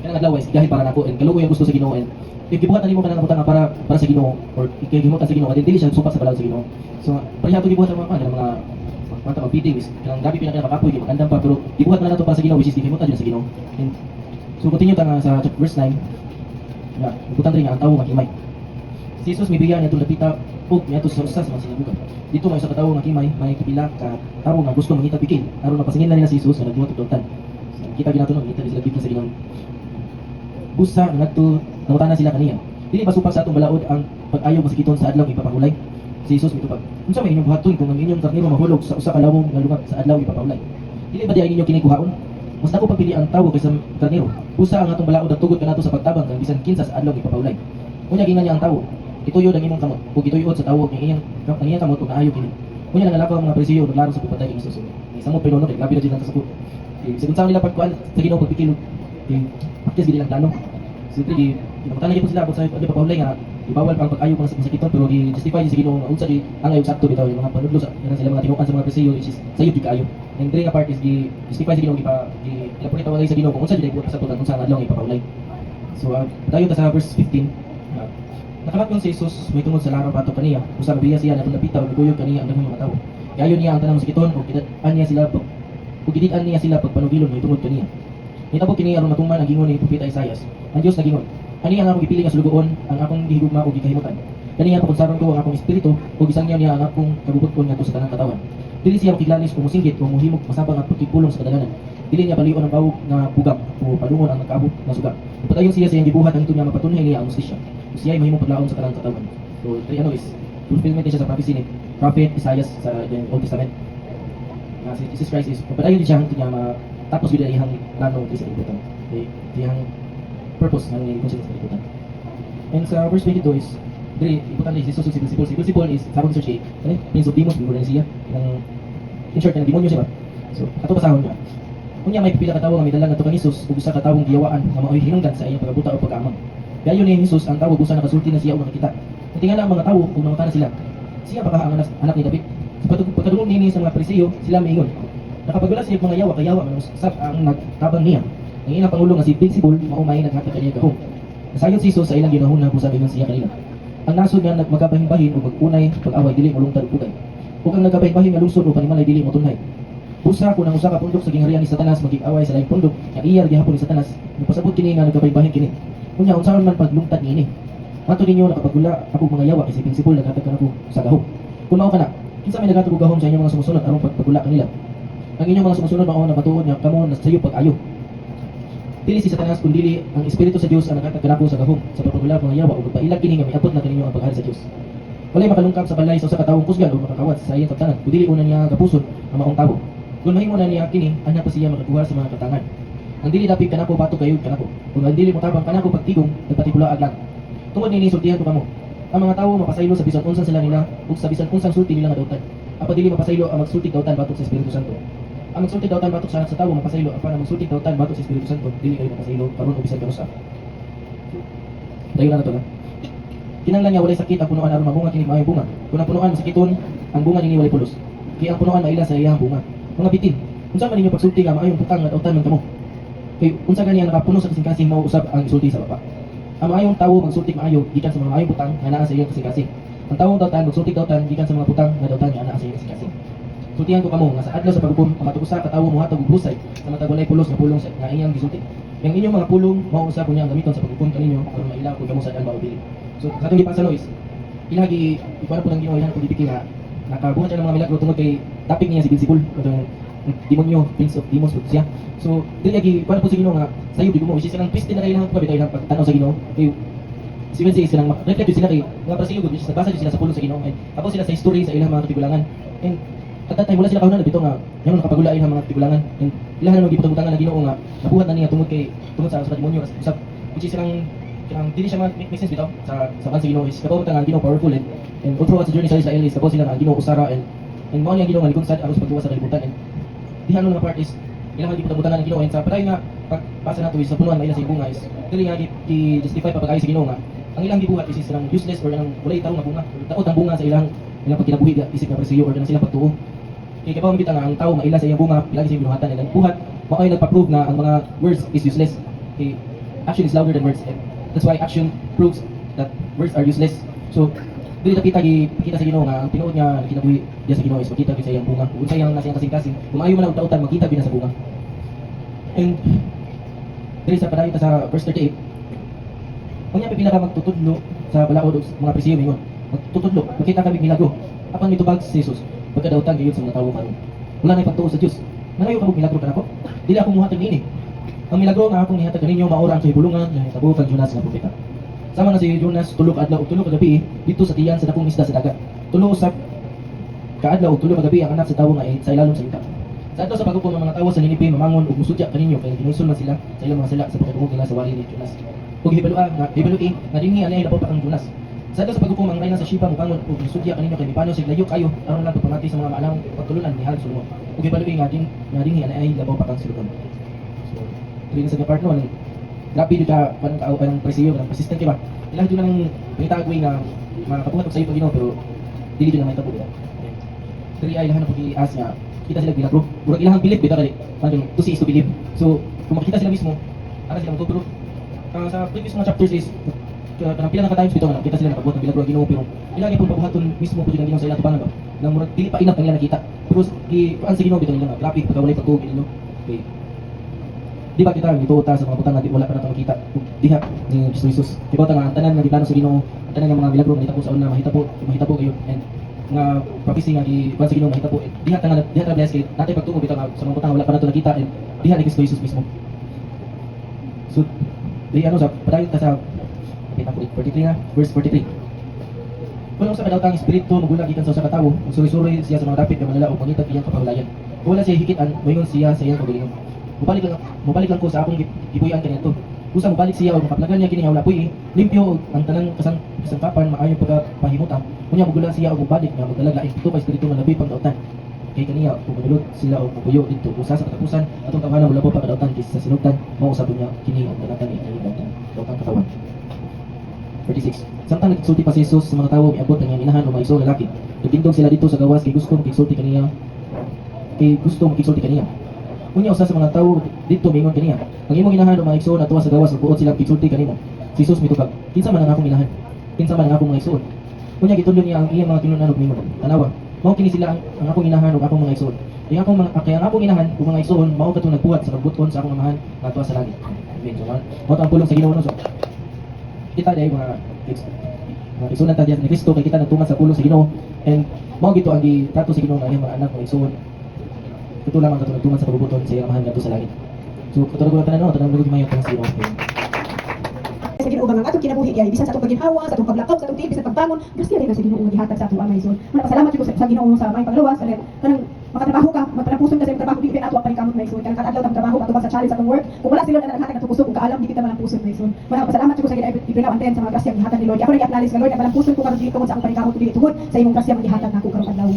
kanang adlaw is gahi para nako and kaluoy ang gusto sa Ginoo and if gibuhat na nimo kanang butang para sa Ginoo or ikigimot sa Ginoo dili siya supak sa balaod sa Ginoo so pareha to gibuhat ang mga mata of feedings kanang gabi pinaka-kapoy di magandang pa pero ibuhat na nato para sa Ginoo which is gihimutan din sa Ginoo. So continue ta nga sa verse 9. Ya, ibutan rin nga ang tawo nga kimay. Si Jesus mibigyan niya itong lapita ug niadto sa usa sa mga sinagoga. Dito may usa ka tawo nga kimay, may kapila ka tawo nga gusto mangita pikil aron mapasingil na nila si Jesus nga nagbuhat og dultan. Kita ginato no, kita sila pikil sa Ginoo. Busa ngadto nangutana sila kaniya. Dili ba supak sa atong balaod ang pag-ayo masikiton sa adlaw ipapahulay? Si Jesus mitubag. Unsa may inyong buhaton kung ang inyong karnero mahulog sa usa ka lawom nga lungat sa adlaw ipapahulay? Dili ba di ang inyong kinikuhaon? Mas dako pagpili ang tawo kaysa karnero. Usa ang atong balaod ang tugot kanato sa pagtabang kang bisan kinsa sa adlaw ipapahulay. Unya gingan niya ang tawo. Ituyod ang imong kamot ug ituyod sa tawo ang iyang kamot ug naayo kini. Unya nangalakaw ang mga presiyo naglaro sa pagpatay ni Jesus. Samot pero no, grabe na jud ang kasabot. Sa unsa nila pagkuan sa Ginoo pagpikil. Pakis gid lang plano. Siyempre di kinakutana gyud sila sa ipapahulay nga ibawal pa ang pag-ayo pa sa sakiton pero i-justify sa Ginoo nga unsa di ang ayo sakto bitaw yung mga panudlo sa sila mga tinukan sa mga presiyo is sayo di kaayo. And three part is di justify sa Ginoo ipapulit tawagay sa Ginoo kung unsa di buot sa tutan unsa ang adlaw ipapahulay. So tayo ta sa verse 15. Nakalatong si Jesus may tungod sa laraw pato kaniya usa biya siya natong napita ug guyog kaniya ang daghang mga tawo. Kaya niya ang tanang sakiton ug kidan niya sila pagpanugilon may tungod kaniya. Nitabo kini aron matuman ang gingon ni propeta Isaias. Ang Dios nagingon, Ani ang akong gipili nga sulugoon, ang akong gihigugma o gikahimutan. Kani nga pakunsaron ko ang akong espiritu o gisangyan niya ang akong kabubuton ngadto sa tanang katawan. Dili siya makiglanis o musinggit o muhimok masabang at pagkipulong sa kadalanan. Dili niya palion ang bawog nga pugam o padungon ang nagkaabot nga suga. Patayon siya sa iyang gibuhat ang ito niya mapatunhay niya ang ustisya. Siya ay mahimong paglaom sa tanang katawan. So, ano is fulfillment din siya sa prophecy ni Prophet Isaiah sa Old Testament. Nga si Jesus Christ is padayon din siya ang niya matapos gid iyang plano sa kalibutan. Iyang purpose ng ikon sa kalibutan. And sa verse 22 is dili importante is Jesus si Beelzebul is sabon sa siya. Ano? Prince of demons bilog siya. Ng in short ng demonyo siya ba? So ato pasahon niya. Kunya may pipila ka tawo nga midalang ngadto kang Jesus ug usa ka tawong giyawaan nga maoy hinungdan sa iyang pagabuta o pag-amang. Gayon ni Jesus ang tawag usa nakasulti na siya og nakita. Tingala ang mga tawo ug namata na sila. Siya baka ang anak ni David. Sa pagkadungog niini sa mga Pariseo sila miingon. Nakapagula siya mga yawa kayawa man usab ang nagtabang niya. Ang ilang pangulo nga si Beelzebul mao may naghatag kaniya gahom. Nasayon si Jesus sa ilang ginahuna kung sabi siya kanila. Ang nasod nga nagmagabahin-bahin o mag-unay pag-away dili mo lungtad ugay. Ug ang nagabahin-bahin nga lungsod o panimalay dili mo tunhay. Busa kung ang usa ka pundok sa gingharian ni Satanas magig-away sa laing pundok, nga iya gihapon ni Satanas, nagpasabot kini nga nagabahin-bahin kini. Kunya unsaon man paglungtad niini. Mato ninyo nakapagula ako mga yawa kasi prinsipal naghatag kanako sa gahom. Kung mao kana, kinsa may naghatag og gahom sa inyong mga sumusunod aron pagpagula kanila. Ang inyong mga sumusunod mao na matuod nga kamo nasayo pag-ayo. Dili si Satanas kun dili ang espiritu sa Dios ang naghatag kanako sa gahom sa pagpagula mga yawa ug pailag kini nga miabot na kaninyo ang paghari sa Dios. Walay makalungkap sa balay sa usa ka tawong kusgan o makakawat sa iyang pagtanan, kundi una niya kapuson ang maong tawo. Kung mahimo na niya kini, ana pa siya makakuha sa mga katangan. Ang dili dapit kanako bato kayo kanako. Kung ang dili mo tabang kanako pagtigong, nagpatipulaag lang. Tungod nini sultihan ko kamo. Ang mga tawo mapasaylo sa bisan unsa sila nila ug sa bisan unsang sulti nila nga dautan. Apa dili mapasaylo ang magsulti dautan batok sa Espiritu Santo. Ang magsulti dautan batok sa tawo mapasaylo apan ang magsulti dautan batok sa Espiritu Santo dili kayo mapasaylo karon o bisan kanusa. Dayon na to na. Kinanglan niya walay sakit ang punuan aron mabunga kini maayong bunga. Kung ang punuan masakiton, ang bunga nini walay pulos. Kaya ang punuan maila sa iyang bunga. Mga bitin, unsa man ninyo pagsulti nga maayong butang nga dautan man kamo. Kay unsa gani ang nakapuno sa kasing-kasing mao usab ang isulti sa baba. Ang maayong tawo magsulti maayo gikan sa mga maayong butang nga naa sa iyang kasing-kasing. Ang tawong dautan magsulti dautan gikan sa mga butang nga dautan nga naa sa iyang kasing-kasing. Sultihan ko kamo nga sa adlaw sa paghukom ang matuusa ka tawo mohatag og husay sa matag walay pulos nga pulong sa nga iyang gisulti. Yang inyong mga pulong mao usab kunya ang gamiton sa paghukom kaninyo aron mailaw kung kamo sa daan maubili. So sa atong gipasa Lois, ilagi ikuan po ng Ginoo ilang pagdipiki nga nakabuhat siya ng mga milagro tungod kay tapik niya si Beelzebul o demonyo, prince of demons po siya. So dili lagi kuan po sa Ginoo nga sayo di mo isip silang piste na ilang pagkabit ilang pagtanaw sa Ginoo. Kay si Wednesday silang reflect sila kay mga Brasilia gud nabasa sila sa pulong sa Ginoo. Ako sila sa history sa ilang mga katigulangan. And at that time wala sila kahunan bitaw nga ngayon nakapagula ilang mga katigulangan. And ilahan mo giputang-butangan na Ginoo nga nabuhat na niya tungod sa demonyo usab which is silang dili siya make sense bitaw sa bansa Ginoo is kapag ang Ginoo powerful and all throughout sa journey sa Israel is kapag sila ang Ginoo usara and mao niya Ginoo nga likod sad aron sa pagduwa sa kalibutan and diha nga part is ilang mga giputang-butangan ng Ginoo and sa patay nga pagbasa nato is sa punuan maila sa bunga is dili nga i-justify pa pag-ayo sa Ginoo nga ang ilang gibuhat is silang useless or nang walay tao nga bunga daot ang bunga sa ilang pagkinabuhi isip nga presiyo or nang silang pagtuo kay kapag makita nga ang tao maila sa iyang bunga lagi siya binuhatan and ang buhat mao ay nagpa-prove na ang mga words is useless kay action is louder than words and that's why action proves that words are useless. So, dili kita sa Ginoo nga ang tinuod nga kinabuhi diya sa Ginoo is makita sa iyang bunga. Kung sa iyang nasa iyang kasing-kasing, kung ayaw man ang tautan makita gid sa bunga. And dili sa padayon sa verse 38. Unya pipila ka magtutudlo sa balaod og mga presiyo mingon. Magtutudlo, makita kami milagro. Apan mitubag si Jesus, pagkadautan gyud sa mga tawo karon. Wala na pagtuo sa Dios. Nangayo ka og milagro kanako. Dili ako muhatag niini. Ang milagro nga akong nihatag kaninyo maura ang kahibulungan nga hitabo kang Jonas nga propeta. Sama na si Jonas tulo ka adlaw ug tulo ka gabi dito sa tiyan sa dakong isda sa dagat. Tulo usab ka adlaw ug tulo ka gabi ang anak sa tawo nga sa ilalom sa yuta. Sa adto sa paghukom ng mga tawo sa Ninive mamangon ug musudya kaninyo kay ginusul man sila sa ilang mga sala sa pagtungog nila sa wali ni Jonas. Ug hibalui nga dinhi anay labaw pa kang Jonas. Sa adto sa paghukom ang reyna sa Sheba mabangon ug musudya kaninyo kay mipano sig layo kayo aron lang pagpamati sa mga maalang pagtulunan ni Hansel mo. Ug hibalui nga dinhi anay labaw pa kang Solomon. Dili sa part no grabe dito ka panang presiyo ng persistent ba ilang dito nang pinitagoy nga makabuhat og sayo pag Ginoo pero dili dito na may tabo dito dili ay lahan po i-ask nga kita sila bilagro urang ilahang believe bitaw kali parang to see is to believe so kung makita sila mismo ara sila magtuturo sa previous mga chapters is kanang pila na ka times bitaw nga kita sila nakabuhat ng bilagro ang Ginoo pero ilagi po pabuhaton mismo po ang Ginoo sa ilang tubangan ba nang murag dili pa inap ang ilang nakita pero kuan sa Ginoo bitaw nila nga grabe pagkawalay pagtuo ninyo okay Di ba kita gituo ta sa mga butang nga di wala pa nato makita diha ni Jesus. Di ba ta nga ang tanan nga giplano sa Ginoo, ang tanan nga mga milagro nga hitabo sa una mahita po kayo and nga prophecy nga giban sa Ginoo mahita po. Diha ta bless kay natay pagtuo bitaw nga sa mga butang wala pa nato nakita and diha ni Kristo Jesus mismo. So di ano sa padayon ta sa kita po 43 na verse 43. Kung sa kadautang espiritu magulag gikan sa usa ka tawo, suri-suri siya sa mga dapit nga manala ug mangitag iyang kapahulayan. Kung wala siya hikitan, moingon siya sa iyang kagalingon. Mubalik lang ko sa akong gipuy-an kaniadto. Usa mobalik siya o makaplagan niya kini nga wala puy, limpyo ang tanang kasangkapan maayo pagpahimutan. Kunya magula siya og mobalik nga magdala laing pito ka espiritu nga labi pang dautan. Kay kaniya kung manulot sila og mapuyo didto usa sa katapusan atong tawhanan wala po pa kadautan kaysa sa sinugtan mao usab niya kini ang tanang dautan katawan. 46. Samtang nagsulti pa si Jesus sa mga tawo miabot ang iyang inahan o mga iso lalaki. Nagtindog sila dito sa gawas kay gusto makigsulti kaniya. Unya usa sa mga tawo dito mingon kaniya. Ang imong inahan o mga igsoon atuwa sa gawas ug buot sila pigsulti kanimo. Si Jesus mitubag. Kinsa man ang akong inahan? Kinsa man ang akong mga igsoon? Unya gitudlo niya ang iyang mga kinunan ug mingon. Tanawa, mao kini sila ang akong inahan ug akong mga igsoon. Kaya ang akong inahan ug mga igsoon mao kadtong nagbuhat sa pagbuton sa akong amahan nga atuwa sa langit. Amen. So, mao ang pulong sa Ginoo no. So, kita dai mga igsoon ta diyan ni Kristo kay kita nagtuman sa pulong sa Ginoo and mao gito ang gitrato sa Ginoo nga iyang mga anak mga igsoon. Ito lamang katulad sa pagbubuton sa iyang amahan ngadto sa langit. So katulad ko tanan no, tanan lugod mayo tang sino. Sa Ginoo ang atong kinabuhi kay bisan sa atong paginhawa, sa atong paglakaw, sa atong tiil, bisan pagbangon, grasya rin sa Ginoo nga gihatag sa atong amay son. Muna pasalamat jud ko sa Ginoo sa may panglawas kanang makatrabaho ka, magtrapuson ka sa imong trabaho di ato ang panikamot may son. Kanang kadadlaw tang trabaho atong sa challenge sa atong work. Kung wala sila na naghatag atong kusog ug kaalam di kita malampuson may son. Muna pasalamat jud ko sa Ginoo ibinaw anten sa mga grasya nga gihatag ni Lord. Ako rin i-acknowledge ka Lord na malampuson ko karon dili tungod sa akong panikamot dili tungod sa imong grasya nga gihatag nako karong adlaw.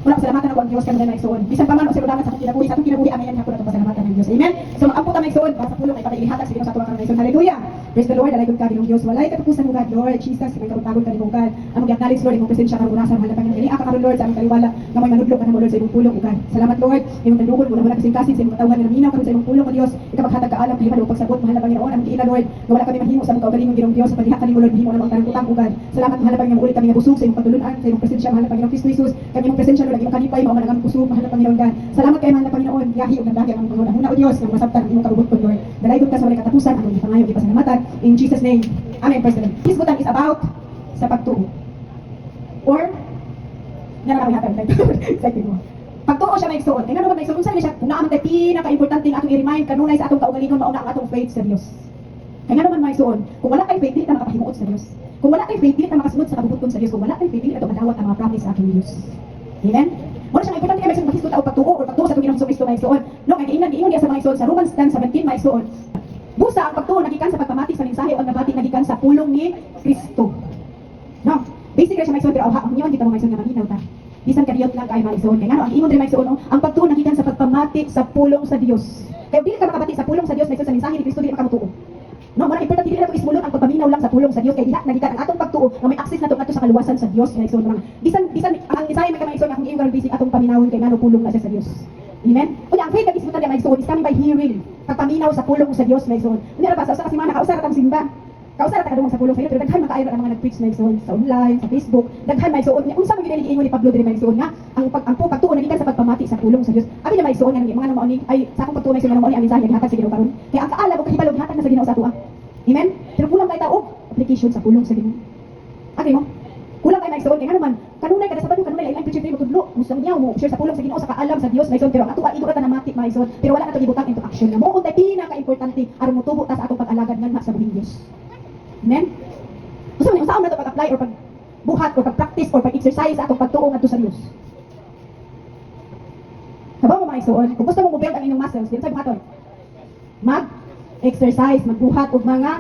Muna pasalamatan ako ang Dios kanang may son. Bisan pa man o sa kulangan sa akong kinabuhi, sa akong kinabuhi amayan ako nato pasalamatan ang Dios. Amen. So maampo ta may son para sa pulong ay pagilihatag sa Ginoo sa ato karong may son. Hallelujah. Praise the Lord. Dalaygon ka Ginoo Dios. Walay katapusan mo God Lord Jesus sa kautagon ka nimong God. Among i-acknowledge Lord imong presensya karon sa mahal na Panginoon. Dili ka karon Lord sa among kaliwala nga may manudlo ka na mo Lord sa imong pulong God. Salamat Lord. Imong tandukon wala kasing kasin sa imong katawhan nga minaw karon sa imong pulong o Dios. Ikaw maghatag ka alam kaliban o pagsabot mahal na Panginoon. Among giila Lord nga wala kami mahimo sa among kaugalingong Ginoo Dios sa pagdiha kanimo Lord mahimo na magtanong utang God. Salamat mahal na Panginoon ulit kami nga busog sa imong patulunan sa imong presensya mahal na Panginoon Kristo Jesus. Kami imong presensya Lord imong kanipay mao man ang among kusog mahal na Panginoon God. Salamat kay mahal na Panginoon. Yahi ug nagdagi ang among Panginoon. Huna o Dios nga masabtan ang imong kabubuton Lord. Dalaygon ka sa walay katapusan among gipangayo gipasalamatan in Jesus name. Amen. Praise the Lord. This button is about sa pagtuo. Or nararamdaman excited mo. Pagtuo siya may igsoon. Kaya naman may igsoon sa siya kung naaman tayo pinaka-importante nga atong i-remind kanunay sa atong kaugalingon mauna ang atong faith sa Dios. Kaya naman may igsoon. Kung wala kay faith dili ta makapahimuot sa Dios. Kung wala kay faith dili ta makasunod sa kabubuton sa Dios. Kung wala kay faith dili ta madawat ang mga promise sa aking Dios. Amen. Mo siya importante kay may maghisto ta og pagtuo or pagtuo sa atong Ginoong Kristo may igsoon. No kay giingon diya sa mga igsoon sa Romans 10:17 may igsoon. Busa ang pagtuo nagikan sa pagpamati sa mensahe o ang nabati nagikan sa pulong ni Kristo. No. Basically siya may igsoon pero ang ingon kita mo may igsoon nga maminaw ta. Bisan kadiyot lang kay maigsoon kay ngano ang ingon diri maigsoon ang pagtuo nagikan sa pagpamati sa pulong sa Dios. Kay dili ka makabati sa pulong sa Dios maigsoon sa mensahe ni Kristo dili ka makamutuo. No, mara importante dili nato ismulon ang pagpaminaw lang sa pulong sa Dios kay diha nagikan ang atong pagtuo nga may access nato ngadto sa kaluwasan sa Dios maigsoon mga. Bisan ang mensahe may maigsoon akong ingon basic atong paminawon kay ngano pulong na siya sa Dios. Amen. Unya ang faith kagismutan diya maigsoon is coming by hearing. Pagpaminaw sa pulong sa Dios maigsoon. Unya ra ba sa usa ka semana kausara tang simba. Kausara ta kadungog sa pulong sa iyo pero daghan man kaayo ang mga nag-preach na igsoon sa online, sa Facebook. Daghan may igsoon. Unsa man gid ingon ni Pablo diri may igsoon nga ang pagtuo nagikan sa pagpamati sa pulong sa Dios. Abi na may igsoon nga mga mao ni ay sa akong pagtuo may igsoon mao ni ang mensahe gihatag sa Ginoo karon. Kaya ang kaalam ug kahibalo gihatag na sa Ginoo sa atoa. Amen. Pero kulang kay tao application sa pulong sa Ginoo. Okay mo? Kulang kay may igsoon kay ngano man kanunay kada sabado kanunay lain preacher mo tudlo musang niyaw mo share sa pulong sa Ginoo sa kaalam sa Dios may igsoon pero ang atoa igo ra ta na mati may igsoon pero wala na to gibutang into action nga mo untay pinaka-importante aron motubo ta sa atong pag-alagad nganha sa buhing Dios. Amen. Gusto mo saan na ito pag-apply or pag-buhat or pag-practice or pag-exercise sa atong pagtuo ngadto sa Dios. Kabaw mo mga igsoon, kung gusto mo mo-build ang inyong muscles, din sa buhaton. Mag-exercise, magbuhat og mga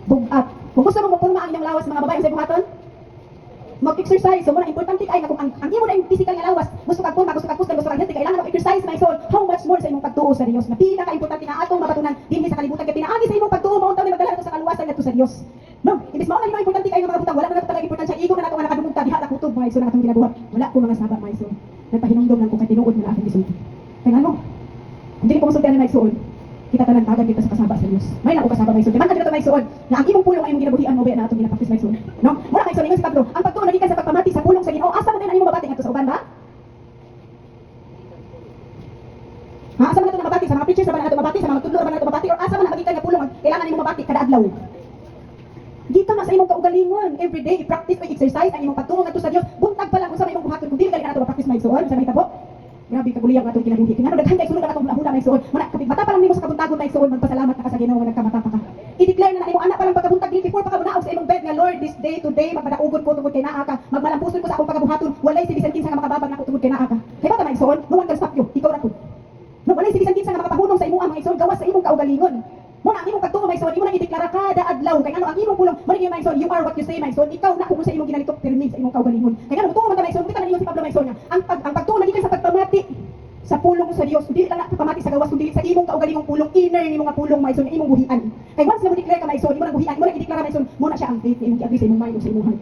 bugat. Kung gusto mo mapurma ang inyong lawas mga babae sa buhaton, mag-exercise. So muna importante kay nga kung ang imo na yung physical nga lawas, gusto kag purma, gusto kag pusta, gusto kag healthy, kailangan mo exercise my soul. How much more sa imong pagtuo sa Dios? Na pinaka-importante nga atong mabatunan dinhi sa kalibutan kay pinaagi sa imong pagtuo mao taw ni magdala nato sa kaluwasan ngadto sa Dios. No, ibig mao na importante kay nga mga butang wala na talaga importante sa ego na nato nga nakadungog ta diha ta kutob mga igsoon atong ginabuhat. Wala ko mga sabak mga igsoon. Nagpahinumdom lang ko kay tinuod mo na akong gisulti. Kay ano? Kung dili ko masulti ni mga igsoon, kita tanan tagad kita sa kasaba sa Dios. May na ko kasaba mga igsoon. Kay man kadto mga igsoon na ang imong pulong ay imong ginabuhian mo ba na atong ginapaktis mga igsoon. No? Mura mga igsoon ingon si Pablo, ang pagtuo nagikan sa pagpamati sa pulong sa Ginoo. Asa man din ang imong mabati ngadto sa uban ba? Ha, asa man nato mabati sa mga preachers, sa mga nato mabati sa mga tudlo, sa mga nato mabati or kailangan nimo mabati kada adlaw. Gito na sa imong kaugalingon, everyday i-practice o exercise ang imong pagtuo ngadto sa Dios. Buntag pa lang unsa may imong buhaton kung dili ka na practice may igsoon, sa may tabo. Grabe kaguliyang atong kinabuhi. Kaya daghan kay sulod ang atong hula may igsoon. Muna kapit bata pa lang nimo sa kabuntagon may igsoon, magpasalamat na ka sa Ginoo nga nagkamata pa ka. I-declare na imong anak pa lang pagkabuntag dili before pa ka munaog sa imong bed nga Lord, this day today magpadaugod ko tungod kay naa ka. Magmalampuson ko sa akong pagkabuhaton, walay sibisan kinsa nga makababag nako tungod kay naa ka. Kay bata may igsoon, no one can stop you. Ikaw ra pud. No walay sibisan kinsa nga makapahunong sa imong mga igsoon gawas sa imong kaugalingon. Muna ang imong pagtuo may igsoon, imo nang ideklara kada adlaw kay ano ang imong pulong, mo ni may igsoon, you are what you say may igsoon. Ikaw na kung sa imong ginalitok pirmi sa imong kaugalingon. Kay ano tuo man ta may igsoon, kita na ninyo si Pablo may igsoon nga. Ang pagtuo nagikan sa pagpamati sa pulong sa Dios, dili lang na pamati sa gawas kundi sa imong kaugalingong pulong, inner nimo nga pulong may igsoon, imong buhian. Kay once na mo declare ka may igsoon, imo nang buhian, mo nang ideklara may igsoon, mo na siya ang faith imong giagri sa imong mind ug sa imong heart.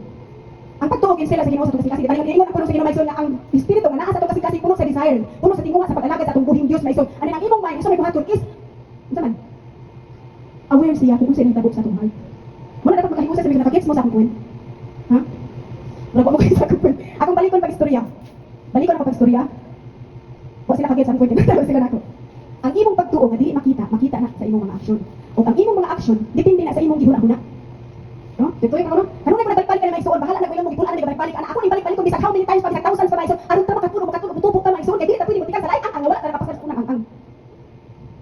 Ang pagtuo kin sila sa Ginoo sa tugas kasi dali ingon ang puno sa Ginoo may igsoon nga ang espiritu nga naa sa tugas kasi puno sa desire, puno sa tinguha sa pag-alagad sa atong buhing Dios may igsoon. Ani ang imong mind sa may buhaton is unsa man? Aware siya kung unsa imong tabok sa atong heart. Mo na dapat makahigos sa mga nakagets mo sa akong point. Ha? Wala ko mo kayo sa akong point. Akong balikon pag istorya. Balikon ako pag istorya. Wa sila kagets sa akong point. Tawag sila nako. Ang imong pagtuo nga dili makita na sa imong mga aksyon. O ang imong mga aksyon depende na sa imong gihuna-huna. No? Dito yung ano? Ano na balik-balik ka na maigsoon, bahala na ko yung gipulaan na balik-balik ana. Ako ni balik-balik ko bisag how many times pa bisag thousands pa maigsoon. Aron ta makatulog tubok ta maigsoon kay dili ta pwede mo tikan sa lain ang wala ta nakapasal unang ang.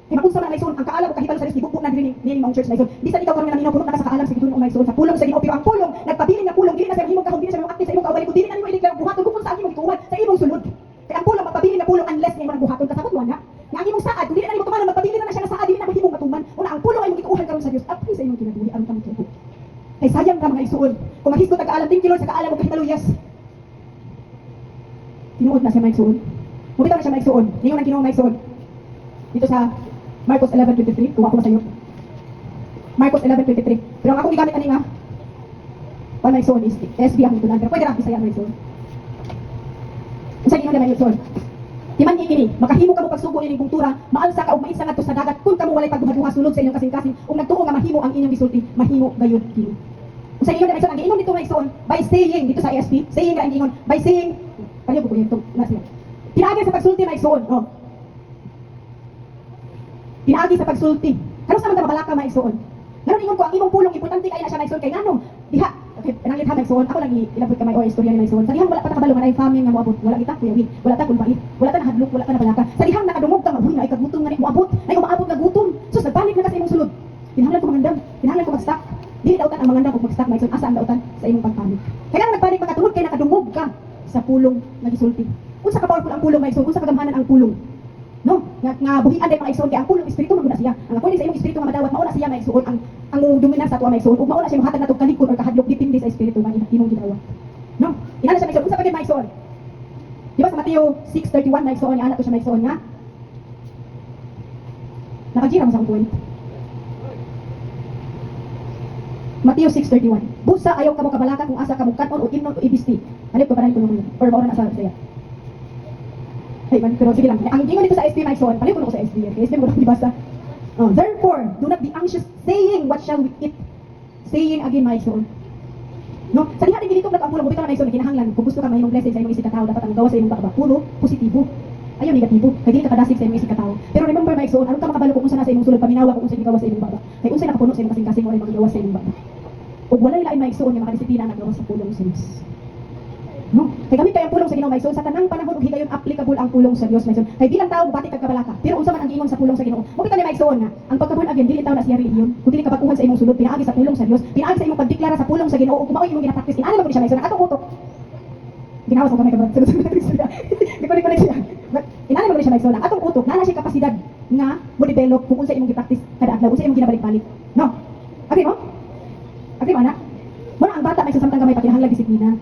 Kay magunsa man maigsoon ang kaalam ug kahibalo sa Dios gibukbok na diri ni Mount Church maigsoon. Bisan ikaw karon nga naminaw puno na ka sa kaalam sa gituon maigsoon sa pulong sa Ginoo pero ang pulong nagpabilin nga pulong dili na sa imong kahon dili sa imong active sa imong kaugali kun dili na nimo ideklara buhaton kung sa imong gituon sa imong sulod. Kay ang pulong magpabilin nga pulong unless nga imong buhaton kasabot mo na. Nga ang imong saad kun dili na nimo tumanon magpabilin na siya nga saad dili na mahimong matuman. Una ang pulong ay imong gituohan karon sa Dios apil sa imong kinabuhi aron ka magtuo. Kay sayang ka mga igsuon. Kung maghisgot ka kaalam, thank you Lord sa kaalam mo kahimaluyas. Tinuod na siya mga igsuon. Mubitaw na siya mga igsuon. Ningon ang kinuha mga igsuon. Dito sa Marcos 11:23, kuha ko sa iyo. Marcos 11:23. Pero ang akong gigamit ani nga mga igsuon is SB akong tulan. Pero pwede ra Bisaya mga igsuon. Unsa gingon mga igsuon? Timan ikini, makahimo ka mo pagsugo ining kultura, maalsa ka og maisa ngadto sa dagat kung kamo walay pagduha-duha sulod sa inyong kasing-kasing ug nagtuo nga mahimo ang inyong gisulti, mahimo gayud kini. Unsa ingon ang giingon dito nga igsoon by saying dito sa ESP, saying nga ang giingon by saying kaniyo ko ito na siya. Pinaagi sa pagsulti nga igsoon, oh. Pinaagi sa pagsulti. Kano sa man ta mabalaka nga igsoon? Ngano ingon ko ang imong pulong importante kay na siya nga igsoon kay ngano? Diha Nanglit ha magsuon, ako lagi ilabot kamay o istorya ni magsuon. Sa dihang wala pa nakabalo nga na famine nga moabot, wala kita kuyawi, wala ta kulbait, wala ta nahadlok, wala ta nabalaka. Sa dihang nakadungog ka mabuhi na ikagutom nga ni moabot, na umaabot nga gutom. So nagbalik na kasi imong sulod. Kinahanglan ko mangandam, kinahanglan ko mag-stock. Dili dautan ang mangandam ug mag-stock magsuon asa ang dautan sa imong pagpamit. Kaya nagbalik pagkatungod kay nakadungog ka sa pulong nga gisulti. Unsa ka powerful ang pulong magsuon, unsa kagamhanan ang pulong. No, nga buhian day mga igsoon kay ang pulong espiritu maguna siya. Ang ako sa imong espiritu nga madawat mao na siya maigsoon ang dominant sa tuwa maigsoon ug mao na siya mohatag natong kalikod or kahadlok depende sa espiritu nga imong gidawat. No? Ina siya maigsoon unsa pa gid maigsoon? Di ba sa Mateo 6:31 maigsoon nga anak ko siya maigsoon nga nakajira mo sa akong point. Mateo 6:31. Busa ayaw kamo kabalaka kung asa kamo katon o imnon o ibisti. Hanip ko pa rin ko or mao na sa saya. Hey, man, pero sige lang. Ang ingon dito sa SB Maison, palit ko na ko sa SB. Okay, SB mo na dibasa. Therefore, do not be anxious saying what shall we eat. Saying again Maison. No, sa diha din dito ang pulo bitaw na Maison kinahanglan kung gusto ka mahimong blessing sa imong isig katao dapat ang gawa sa imong baba pulo positibo. Ayaw negatibo. Kay dili ka kadasig sa imong isig katao. Pero remember Maison, aron ka makabalo kung unsa na sa imong sulod paminawa kung unsa gawa sa imong baba. Kay unsa nakapuno sa imong kasing-kasing wala magawa sa imong baba. Ug walay lain Maison nga makadisiplina na gawa sa pulong sa Dios. No, kay gamit kay ang pulong sa Ginoo Maison sa tanang panahon ug higayon applicable ang pulong sa Dios Maison. Kay bilang tawo bati kag kabalaka, pero unsa man ang giingon sa pulong sa Ginoo? Mo kita ni Maison nga ang pagkabun again dili tawo na siya reliyon. Kun dili ka pagkuhan sa imong sulod pinaagi sa pulong sa Dios, pinaagi sa imong pagdeklara sa pulong sa Ginoo ug kumaoy imong gina-practice inani man siya Maison atong utok. Ginawas ko kamay ka brother. Di ko siya. Inani man siya Maison atong utok naa siya kapasidad nga mo develop kung unsa imong gi-practice kada adlaw, unsa imong ginabalik-balik. No? Agree mo? Agree mo ana? Mo na ang bata may samtang gamay pakinahanglan disiplina.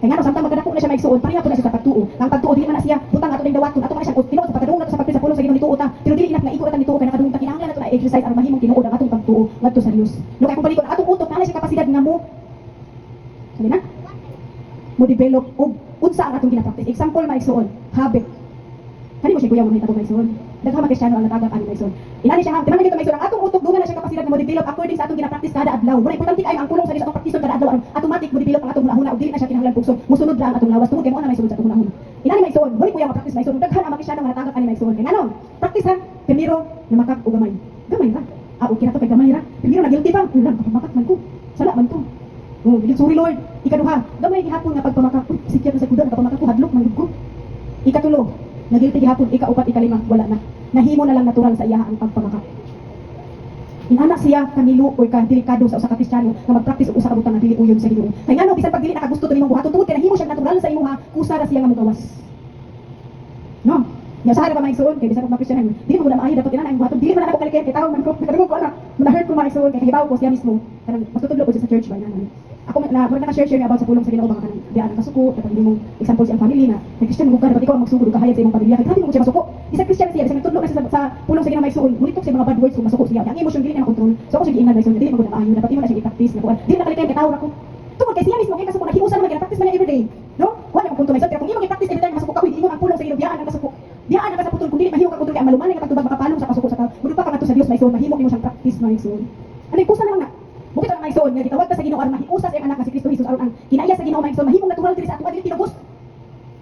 Kaya nga samtang magdadako na siya maigsuon, pareha po na siya sa pagtuo. Ang pagtuo dili man na siya butang ato ning dawaton, ato man siya tinuod sa pagkadungog nato sa pagpil sa pulong sa Ginoo nituo ta. Pero dili inak na iko atang nituo kay nakadungog ta kinahanglan nato na exercise aron mahimong tinuod ang atong pagtuo ngadto sa Dios. No kay kung balikon atong utok na siya kapasidad nga mo. Sabi na? Mo develop og unsa ang atong gina-practice. Example maigsuon, habit. Kani mo siya kuya mo nahitabo maigsuon. Daghang mga Kristiyano ang natagak ani maigsuon. Inani siya timan dito maigsuon ang atong utok dungan na siya kapasidad nga mo develop according sa atong gina-practice kada adlaw. Wala importante ay ang pulong sa Dios atong practice kada adlaw aron automatic mo develop ang atong huna-huna ug dili na siya kinahanglan pugso. Musunod ra ang atong lawas tungod kay mo na maigsuon sa atong huna-huna. Inani maigsuon, wala kuya ma-practice maigsuon. Daghan ang mga Kristiyano nga natagak ani maigsuon. Kay ngano? Practice ha, primero na makap ug gamay. Gamay ra. okay na to kay gamay ra. Pero na guilty pa, ulan pagpamakat man ko. Sala man to. Oh, sorry Lord. Ikaduha, gamay gihapon nga pagpamakak. Sikyat na sa kuda pagpamakak ko hadlok man ko. Ikatulo, na guilty gihapon, ikaupat, ikalima, wala na. Nahimo na lang natural sa iya ang pagpamakak. Inana siya kanilo or ka delikado sa usa ka Kristiyano nga mag-practice og usa ka butang nga dili uyon sa Ginoo. Kay ngano bisan pag dili nakagusto to nimong buhaton tungod kay nahimo siya natural sa imuha, kusa ra siya nga mogawas. No? Nya sa ba maigsuon kay bisan og mga Kristiyano, dili mo na maayo dapat ina ang buhaton, dili man ako kaliken kay tawo man ko. Kadungog ko ana, manahurt ko maigsuon kay hibaw ko siya mismo. Kanang matutudlo ko sa church ba na. Ako na mura na share about sa pulong sa Ginoo mga kanang diyan kasuko kapag imong example sa family na kay Kristiyano mo ka dapat ikaw ang magsugod og kahayag sa imong pamilya kay grabe mo siya masuko. Isa Kristiyano siya bisan nagtudlo na siya sa pulong sa Ginoo maigsuon, mulitok sa mga bad words kung masuko siya. Ang emosyon dili na makontrol. So ako siya giingan maigsuon, dili mo gud maayo dapat imo na siya i-practice na kuan. Dili na kaliken kay tawo nako. Tungod kay siya mismo kay kasuko nahiusa naman kay practice man everyday. No? Wala mo punto maigsuon kung imo i-practice every time masuko ka imo ang pulong sa Ginoo biyaan ang kasuko. Biyaan ang kasaputol kung dili mahiyo ka kontrol kay maluman nga pagtubag makapalong sa kasuko sa ka. Mudto pa ka ngadto sa Dios maigsuon, mahimo nimo siyang practice maigsuon. Ano kusa na lang na bukit ang maigsoon nga gitawag ka sa Ginoo aron mahiusa sa iyang anak nga si Kristo Jesus aron ang kinaya sa Ginoo maigsoon mahimong natural diri sa atong adili tinubos.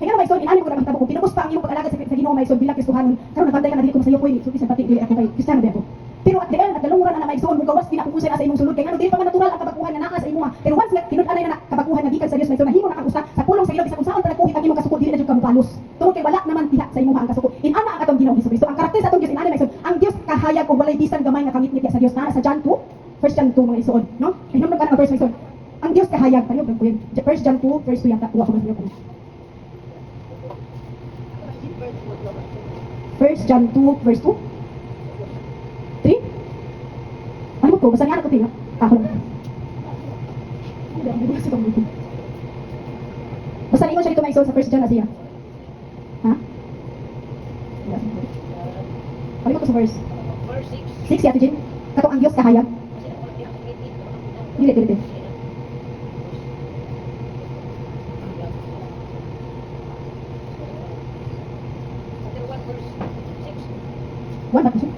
Kaya nga maigsoon inalim ko na mahitabo kung tinubos pa ang imong pag-alaga sa Ginoo maigsoon bilang Kristohanon karon nabantay ka na dili ko masayo ko ini sulti sa pati dili ako kay Kristiyano ba ako. Pero at the end at dalunguran na maigsoon mo gawas pinakukusay sa imong sulod kay ngano dili pa man natural ang kabakuhan nga naa sa imong pero once nga tinud-anay na kabakuhan nga gikan sa Dios maigsoon mahimo na kagusta sa pulong sa Ginoo bisag unsaon pa nagkuhit ang imong kasuko dili na jud ka mupalos. Tungod kay wala naman diha sa imong ang kasuko. Inana ang atong Ginoo Hesus ang karakter sa atong Dios inana maigsoon ang Dios kahayag og walay bisan gamay nga kangit-ngit sa Dios naa sa John 2 First John 2 mga isuon, no? Ay naman ka na verse isuon. Ang Dios kahayag tayo ko yun. First John 2 verse 2 yata. Uwa ko na ko. First John 2 verse 2. 3. Ano ko? Basta nga ko tingnan. Ako lang. Basta niyo siya dito may isuon sa First John na siya. Ha? Ano ko sa verse? 6 yata Jin. Kato ang Dios kahayag. Dili. One ba siya?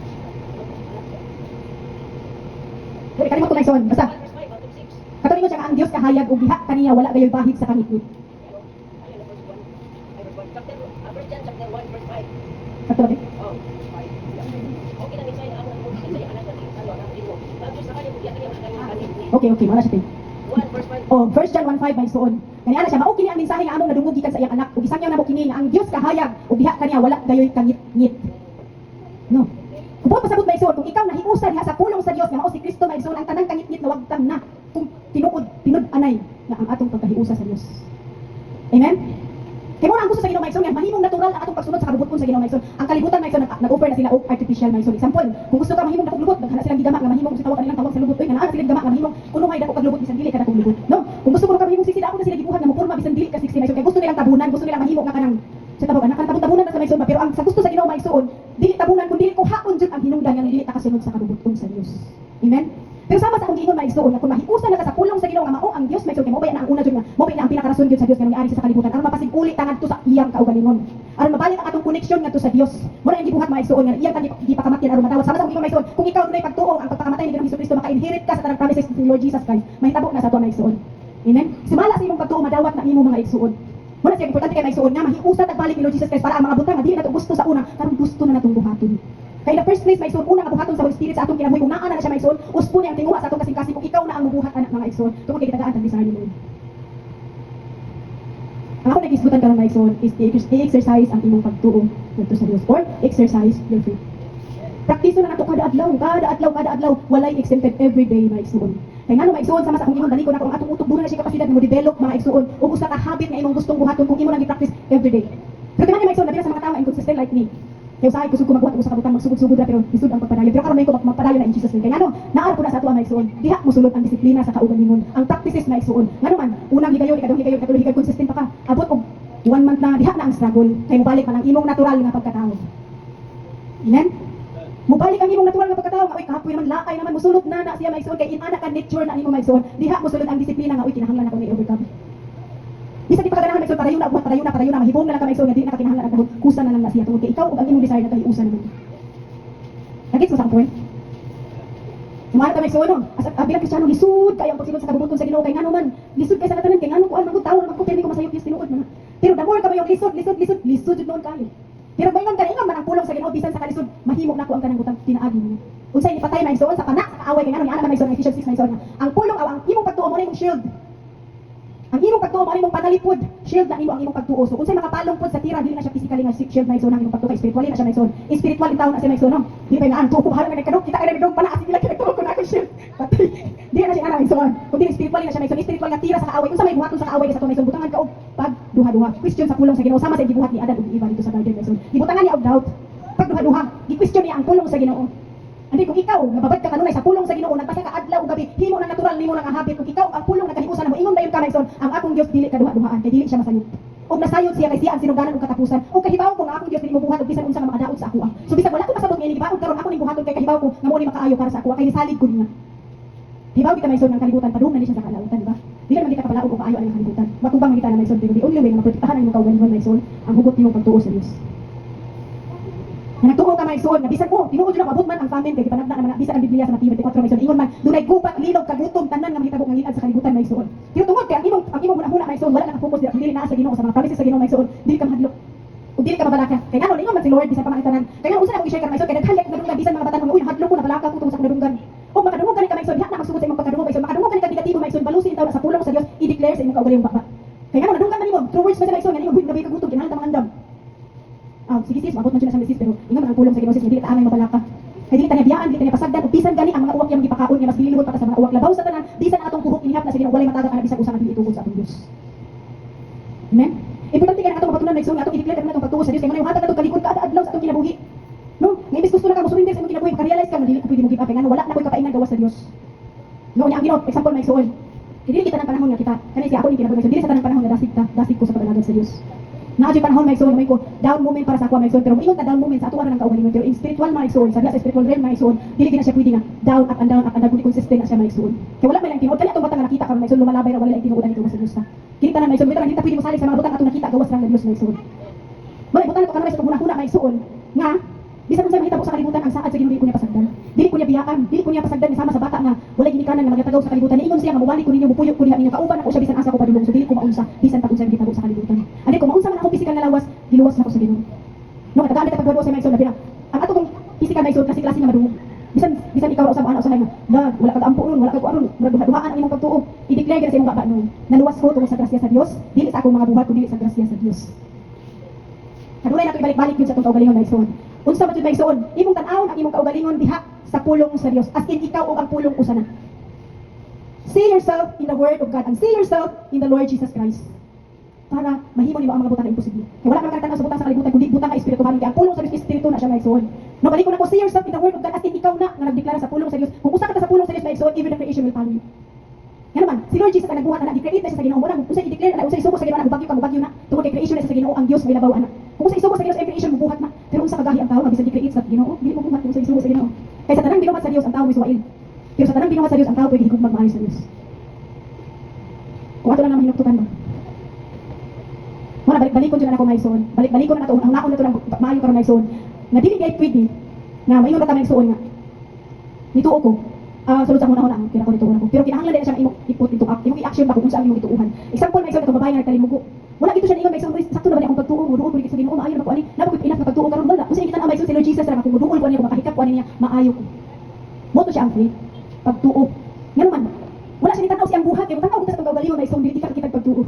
Dili kanimo to naison, basta. Kato ninyo siya nga ang Dios kahayag ug diha kaniya wala gayoy bahig sa kangit. Kato ba? Okay, wala siya. Oh, First John 1:5 may suon. Kaniya siya mao kini ang mensahe nga among nadungog gikan sa iyang anak ug isang namo kini nga ang Dios kahayag ug diha kaniya wala gayoy kangit-ngit. No. Kung pasabot may suon kung ikaw nahiusa diha sa pulong sa Dios nga mao si Kristo may suon ang tanang kangit-ngit na wagtan na kung tinud-anay nga ang atong pagkahiusa sa Dios. Amen. Kaya mo na ang gusto sa Ginoo maigsoon nga mahimong natural ang atong pagsunod sa kabubuton sa Ginoo maigsoon. Ang kalibutan maigsoon nag-offer na sila og artificial maigsoon. Example, kung gusto ka mahimong dako lubot, naghala silang gidama nga mahimong sa tawag kanilang tawag sa lubot, oy nga naa silang gidama nga mahimong kunuhay dako kag lubot bisan dili ka dako lubot. No? Kung gusto mo ka mahimong sisi ako na sila gibuhat nga mopurma bisan dili ka siksi maigsoon. Kay gusto nilang tabunan, gusto nilang mahimo nga kanang sa tawag anak kan tabunan na sa maigsoon ba pero ang sa gusto sa Ginoo maigsoon, dili tabunan kun dili ko haon jud ang hinungdan nga dili ta kasunod sa kabubuton sa Dios. Amen. Pero sama sa akong giingon maigsoon nga kung mahiusa na ka sa pulong sa Ginoo nga mao ang Dios maigsoon kay mao ba na ang una jud nga mao ba na ang pinakarason jud sa Dios nga nangyari sa kalibutan aron mapasig-uli ta ngadto sa iyang kaugalingon aron mabalik ang atong connection ngadto sa Dios mo na ang gibuhat maigsoon nga iyang di pakamatyan aron matawad sama sa akong giingon maigsoon kung ikaw dunay pagtuo ang pagpakamatay ni Ginoong Hesus maka-inherit ka sa tanang promises ni Lord Jesus Christ mahitabo na sa ato maigsoon. Amen. Sumala sa imong pagtuo madawat na imo mga igsuon. Mo na siya importante kay maigsuon nga mahiusa tag balik ni Lord Jesus Christ para ang mga butang nga dili nato gusto sa una karon gusto na natong buhaton. Kaya in the first place, maigsoon, una nga buhaton sa Holy Spirit sa atong kinabuhi. Kung naa na siya maigsoon, uspo niya ang tinguha sa atong kasing-kasing kung ikaw na ang mubuhat anak mga igsoon. Tungkol kay kitagaan tag desire ni Lord. Ang ako nag-isbutan karon maigsoon is i-exercise ang imong pagtuo ngadto sa Dios or exercise your faith. Praktiso na nato kada adlaw, walay exempted every day maigsoon. Kaya nga maigsoon sama sa akong ingon dali ko na kung atong utok duro na siya kapasidad mo develop mga igsoon ug usa ka habit nga imong gustong buhaton kung imo nang i-practice every day. Pero tingali maigsoon labi na sa mga tawo inconsistent like me. Kaya usahay ko magbuhat ko sa kabutang magsugod-sugod na pero isud ang pagpadayon. Pero karon may ko magpadayon na in Jesus name. Kaya ano, naar ko na sa ato ang maigsoon. Diha mo sulod ang disiplina sa kaugalingon. Ang practices na igsoon. Ngano man, unang higayon, ikadong higayon, katulog higayon consistent pa ka. Abot og 1 month na diha na ang struggle. Kay mobalik man ang imong natural nga pagkatao. Amen. Mobalik ang imong natural nga pagkatao nga oy kapoy naman laay naman mosulod na siya maigsoon kay inana ka nature na imong maigsoon. Diha mo sulod ang disiplina nga oy kinahanglan ako ni overcome. Bisa di pagkaganahan maigsoon padayon na buhat padayon na mahibong na lang ka maigsoon nga dili na kakinahanglan ang dahon kusa na lang na siya tungod kay ikaw ug ang imong desire na kahiusan naman. Nagits mo sa point? Sumara ta maigsoon no. As bilang Kristiyano lisud kay ang pagsilod sa kabubuton sa Ginoo kay ngano man lisud kay sa katanan kay ngano ko ang magud tawo magud pirmi ko masayop Dios tinuod man. Pero the more ka yung lisud jud noon kayo. Pero baingon ka ingon man ang pulong sa Ginoo bisan sa kalisod mahimo nako ang kanang butang pinaagi mo. Unsay ipatay may igsoon sa kana sa kaaway kay ngano ni ana may igsoon ang Ephesians 6 may igsoon. Ang pulong aw ang imong pagtuo mo ning shield. Ang imong pagtuo mo imong panalipod, shield na imo ang imong pagtuo. So unsay makapalong pod sa tira dili na siya physically nga shield may igsoon ang imong pagtuo, kay spiritually na siya may igsoon. Spiritual in taon na siya may igsoon. No? Dili pa nga ang tuo bahala nga kadok kita kay nagdong pana asig laki nagtuo ko na ako shield. Patay. Dili na siya ana may igsoon. Kung dili spiritually na siya may igsoon, spiritual nga tira sa kaaway. Unsa may buhaton sa kaaway sa to may igsoon butangan ka og pag duha-duha. Question sa pulong sa Ginoo sama sa gibuhat ni Adan ug Eva dito sa garden may igsoon. Gibutangan niya og doubt. Pag duha-duha, gi-question niya ang pulong sa Ginoo. Andi kung ikaw nababad ka kanunay sa pulong sa Ginoo nagpasa ka adlaw ug gabi himo na natural nimo lang ang habit kung ikaw ang pulong nagahiusan mo ingon dayon ka maigsoon ang akong Dios dili ka duha-duhaan kay dili siya masayop ug nasayod siya kay siya ang sinuganan ug katapusan ug kahibaw ko nga akong Dios dili mo buhat ug bisan unsa nga makadaot sa ako so bisan wala ko pasabot nga inibaon karon ako ning buhaton kay kahibaw ko nga mo ni makaayo para sa ako kay nisalig ko niya hibaw kita maigsoon ng kalibutan padung na ni siya sa kalautan ba dili man kita kapalaog og kaayo ang kalibutan matubang kita na maigsoon pero the only way nga maprotektahan ang imong kaugalingon maigsoon ang hugot nimo pagtuo sa Dios. Nagtuo ka maigsoon nga bisan ko tinuod na mabot man ang famine kay gipanagda na mga bisan ang Biblia sa Mateo 24 maigsoon ingon man dunay gubat linog kagutom tanan nga mahitabo nga liad sa kalibutan maigsoon. Pero tungod kay ang imong hunahuna maigsoon wala na ka-focus dili naa sa Ginoo sa mga promises sa Ginoo maigsoon dili ka mahadlok. Ug dili ka mabalaka. Kay ngano ingon man si Lord bisan pa man tanan. Kay ngano usa na akong i-share ka maigsoon kay daghalik nadunggan bisan mga batan nga uy hadlok ko na balaka ko tungod sa kadunggan. Ug makadungog ka ni ka maigsoon diha na magsugod sa imong pagkadungog maigsoon makadungog ka ni ka negatibo maigsoon balusin taw na sa pulong sa Dios i-declare sa imong kaugalingong baba. Kay ngano nadunggan man nimo through words man sa maigsoon nga ingon huy nabi kagutom kinahanglan ta mangandam. Sige sis, mabot man siya na sa sis, pero ingon man ang pulong sa Ginoo sis, nga dili ta amay mabalaka. Kay dili ta nabiyaan, dili ta napasagdan, ug bisan gani ang mga uwak yang gipakaon nga mas gililihod pa ka sa mga uwak labaw sa tanan, bisan atong kuhok inihap na sa Ginoo walay matagak ana bisan usa nga dili itugod sa atong Dios. Amen. Importante ka na atong mapatunan maigsoon nga atong i-declare kanang atong pagtuo sa Dios kay manay hatag atong kalikod kada adlaw sa atong kinabuhi. No, nga imbes gusto na ka musulinder sa imong kinabuhi, ka-realize ka nga dili ka pwede mo give up kay ngano wala na koy kapaingan gawas sa Dios. No, nya ang Ginoo, example maigsoon. Kay dili kita nang panahon nga kita, kani siya ako ni kinabuhi maigsoon, dili sa tanang panahon nga dasig ko sa pag-alagad sa Dios. Naadyo panahon maigsoon may ko down moment para sa ako maigsoon pero ingon ta down moment sa ato ara nang kaugalingon pero in spiritual maigsoon sa spiritual realm maigsoon dili gina siya pwede nga down up and down kundi consistent na siya maigsoon kay wala may lang tinuod kani atong bata nga nakita karon maigsoon lumalabay ra wala lang tinuod ani sa Dios ta kini tanan maigsoon bitaw kita pwede mo salig sa mga butang atong nakita gawas lang ng Dios maigsoon may butang ko kanang sa hunahuna maigsoon nga bisan unsa mahitabo sa kalibutan ang saad sa Ginoo dili ko niya pasagdan dili ko niya biyaan dili ko niya pasagdan sama sa bata nga walay ginikanan nga magatagaw sa kalibutan ingon siya nga mawali ko ninyo mupuyok ko diha ninyo kauban ako siya bisan asa ko padulong so dili ko maunsa bisan pag unsa mahitabo sa kalibutan andi ko maunsa man ako physical nga lawas giluwas na ko sa Ginoo no katagaan ta pagduo sa maigsoon na ang ato kong physical maigsoon kasi klase nga madungog bisan ikaw ra usa ana na wala kag ampo ron wala kag aron duhaan ang imong pagtuo i-declare gyud sa imong baba no naluwas ko tungod sa grasya sa Dios dili sa akong mga buhat kundi sa grasya sa Dios kadulay na to ibalik-balik gyud sa atong kaugalingon maigsoon. Unsa man jud maigsoon, imong tan-awon ang imong kaugalingon diha sa pulong sa Dios. As in ikaw og ang pulong usa na. See yourself in the word of God and see yourself in the Lord Jesus Christ. Para mahimo nimo ang mga butang na imposible. Kay wala man kang sa butang sa kalibutan kundi butang ka espirituhan kay ang pulong sa Dios espiritu na siya maigsoon. No balik ko na ko see yourself in the word of God as in ikaw na nga nagdeklara sa pulong sa Dios. Kung usa ka ta sa pulong sa Dios maigsoon, even the creation will follow you. Yan naman, si Lord Jesus ang nagbuhat na di-create na siya sa Ginoo. Wala usay i-declare na usay isugo sa Ginoo na bagyo ka bagyo na. Tungod kay creation na sa Ginoo ang Dios may labaw ana. Kung usay isugo sa Ginoo sa creation mo buhat na. Pero unsa kagahi ang tao nga bisan di-create sa Ginoo, dili mo buhat kung usay isugo sa Ginoo. Kay sa tanang binuhat sa Dios ang tao may suwail. Pero sa tanang binuhat sa Dios ang tao pwede higugmag maayo sa Dios. Kung ato lang naman hinuktukan ba? Muna balik-balikon dyan na ako maigsoon. Balik-balikon na ito. Ang naon na ito ng maayo karon maigsoon. Nga dili kay pwede. Nga mayon na ta maigsoon nga. Nituo ko. Sulod sa una-una ang kira ko nituon ako. Pero kinahanglan din siya imong iput into imong i-action ba kung unsa ang imong ituuhan. Example maigsoon itong babae nga nagkalimugo. Wala gito siya ningon maigsoon sakto na ba ni akong pagtuo mo duol ko sa Ginoo maayo na ko ani. Napagod enough na pagtuo karon wala. Unsa kita na maigsoon si Lord Jesus ra kung duol ko ani ko makahikap ko ani niya maayo ko. Mo to siya ang faith. Pagtuo. Ngano man. Wala siya nitanaw siyang buhat kay tanaw ko sa pagkabaliw maigsoon dili kita pagtuo.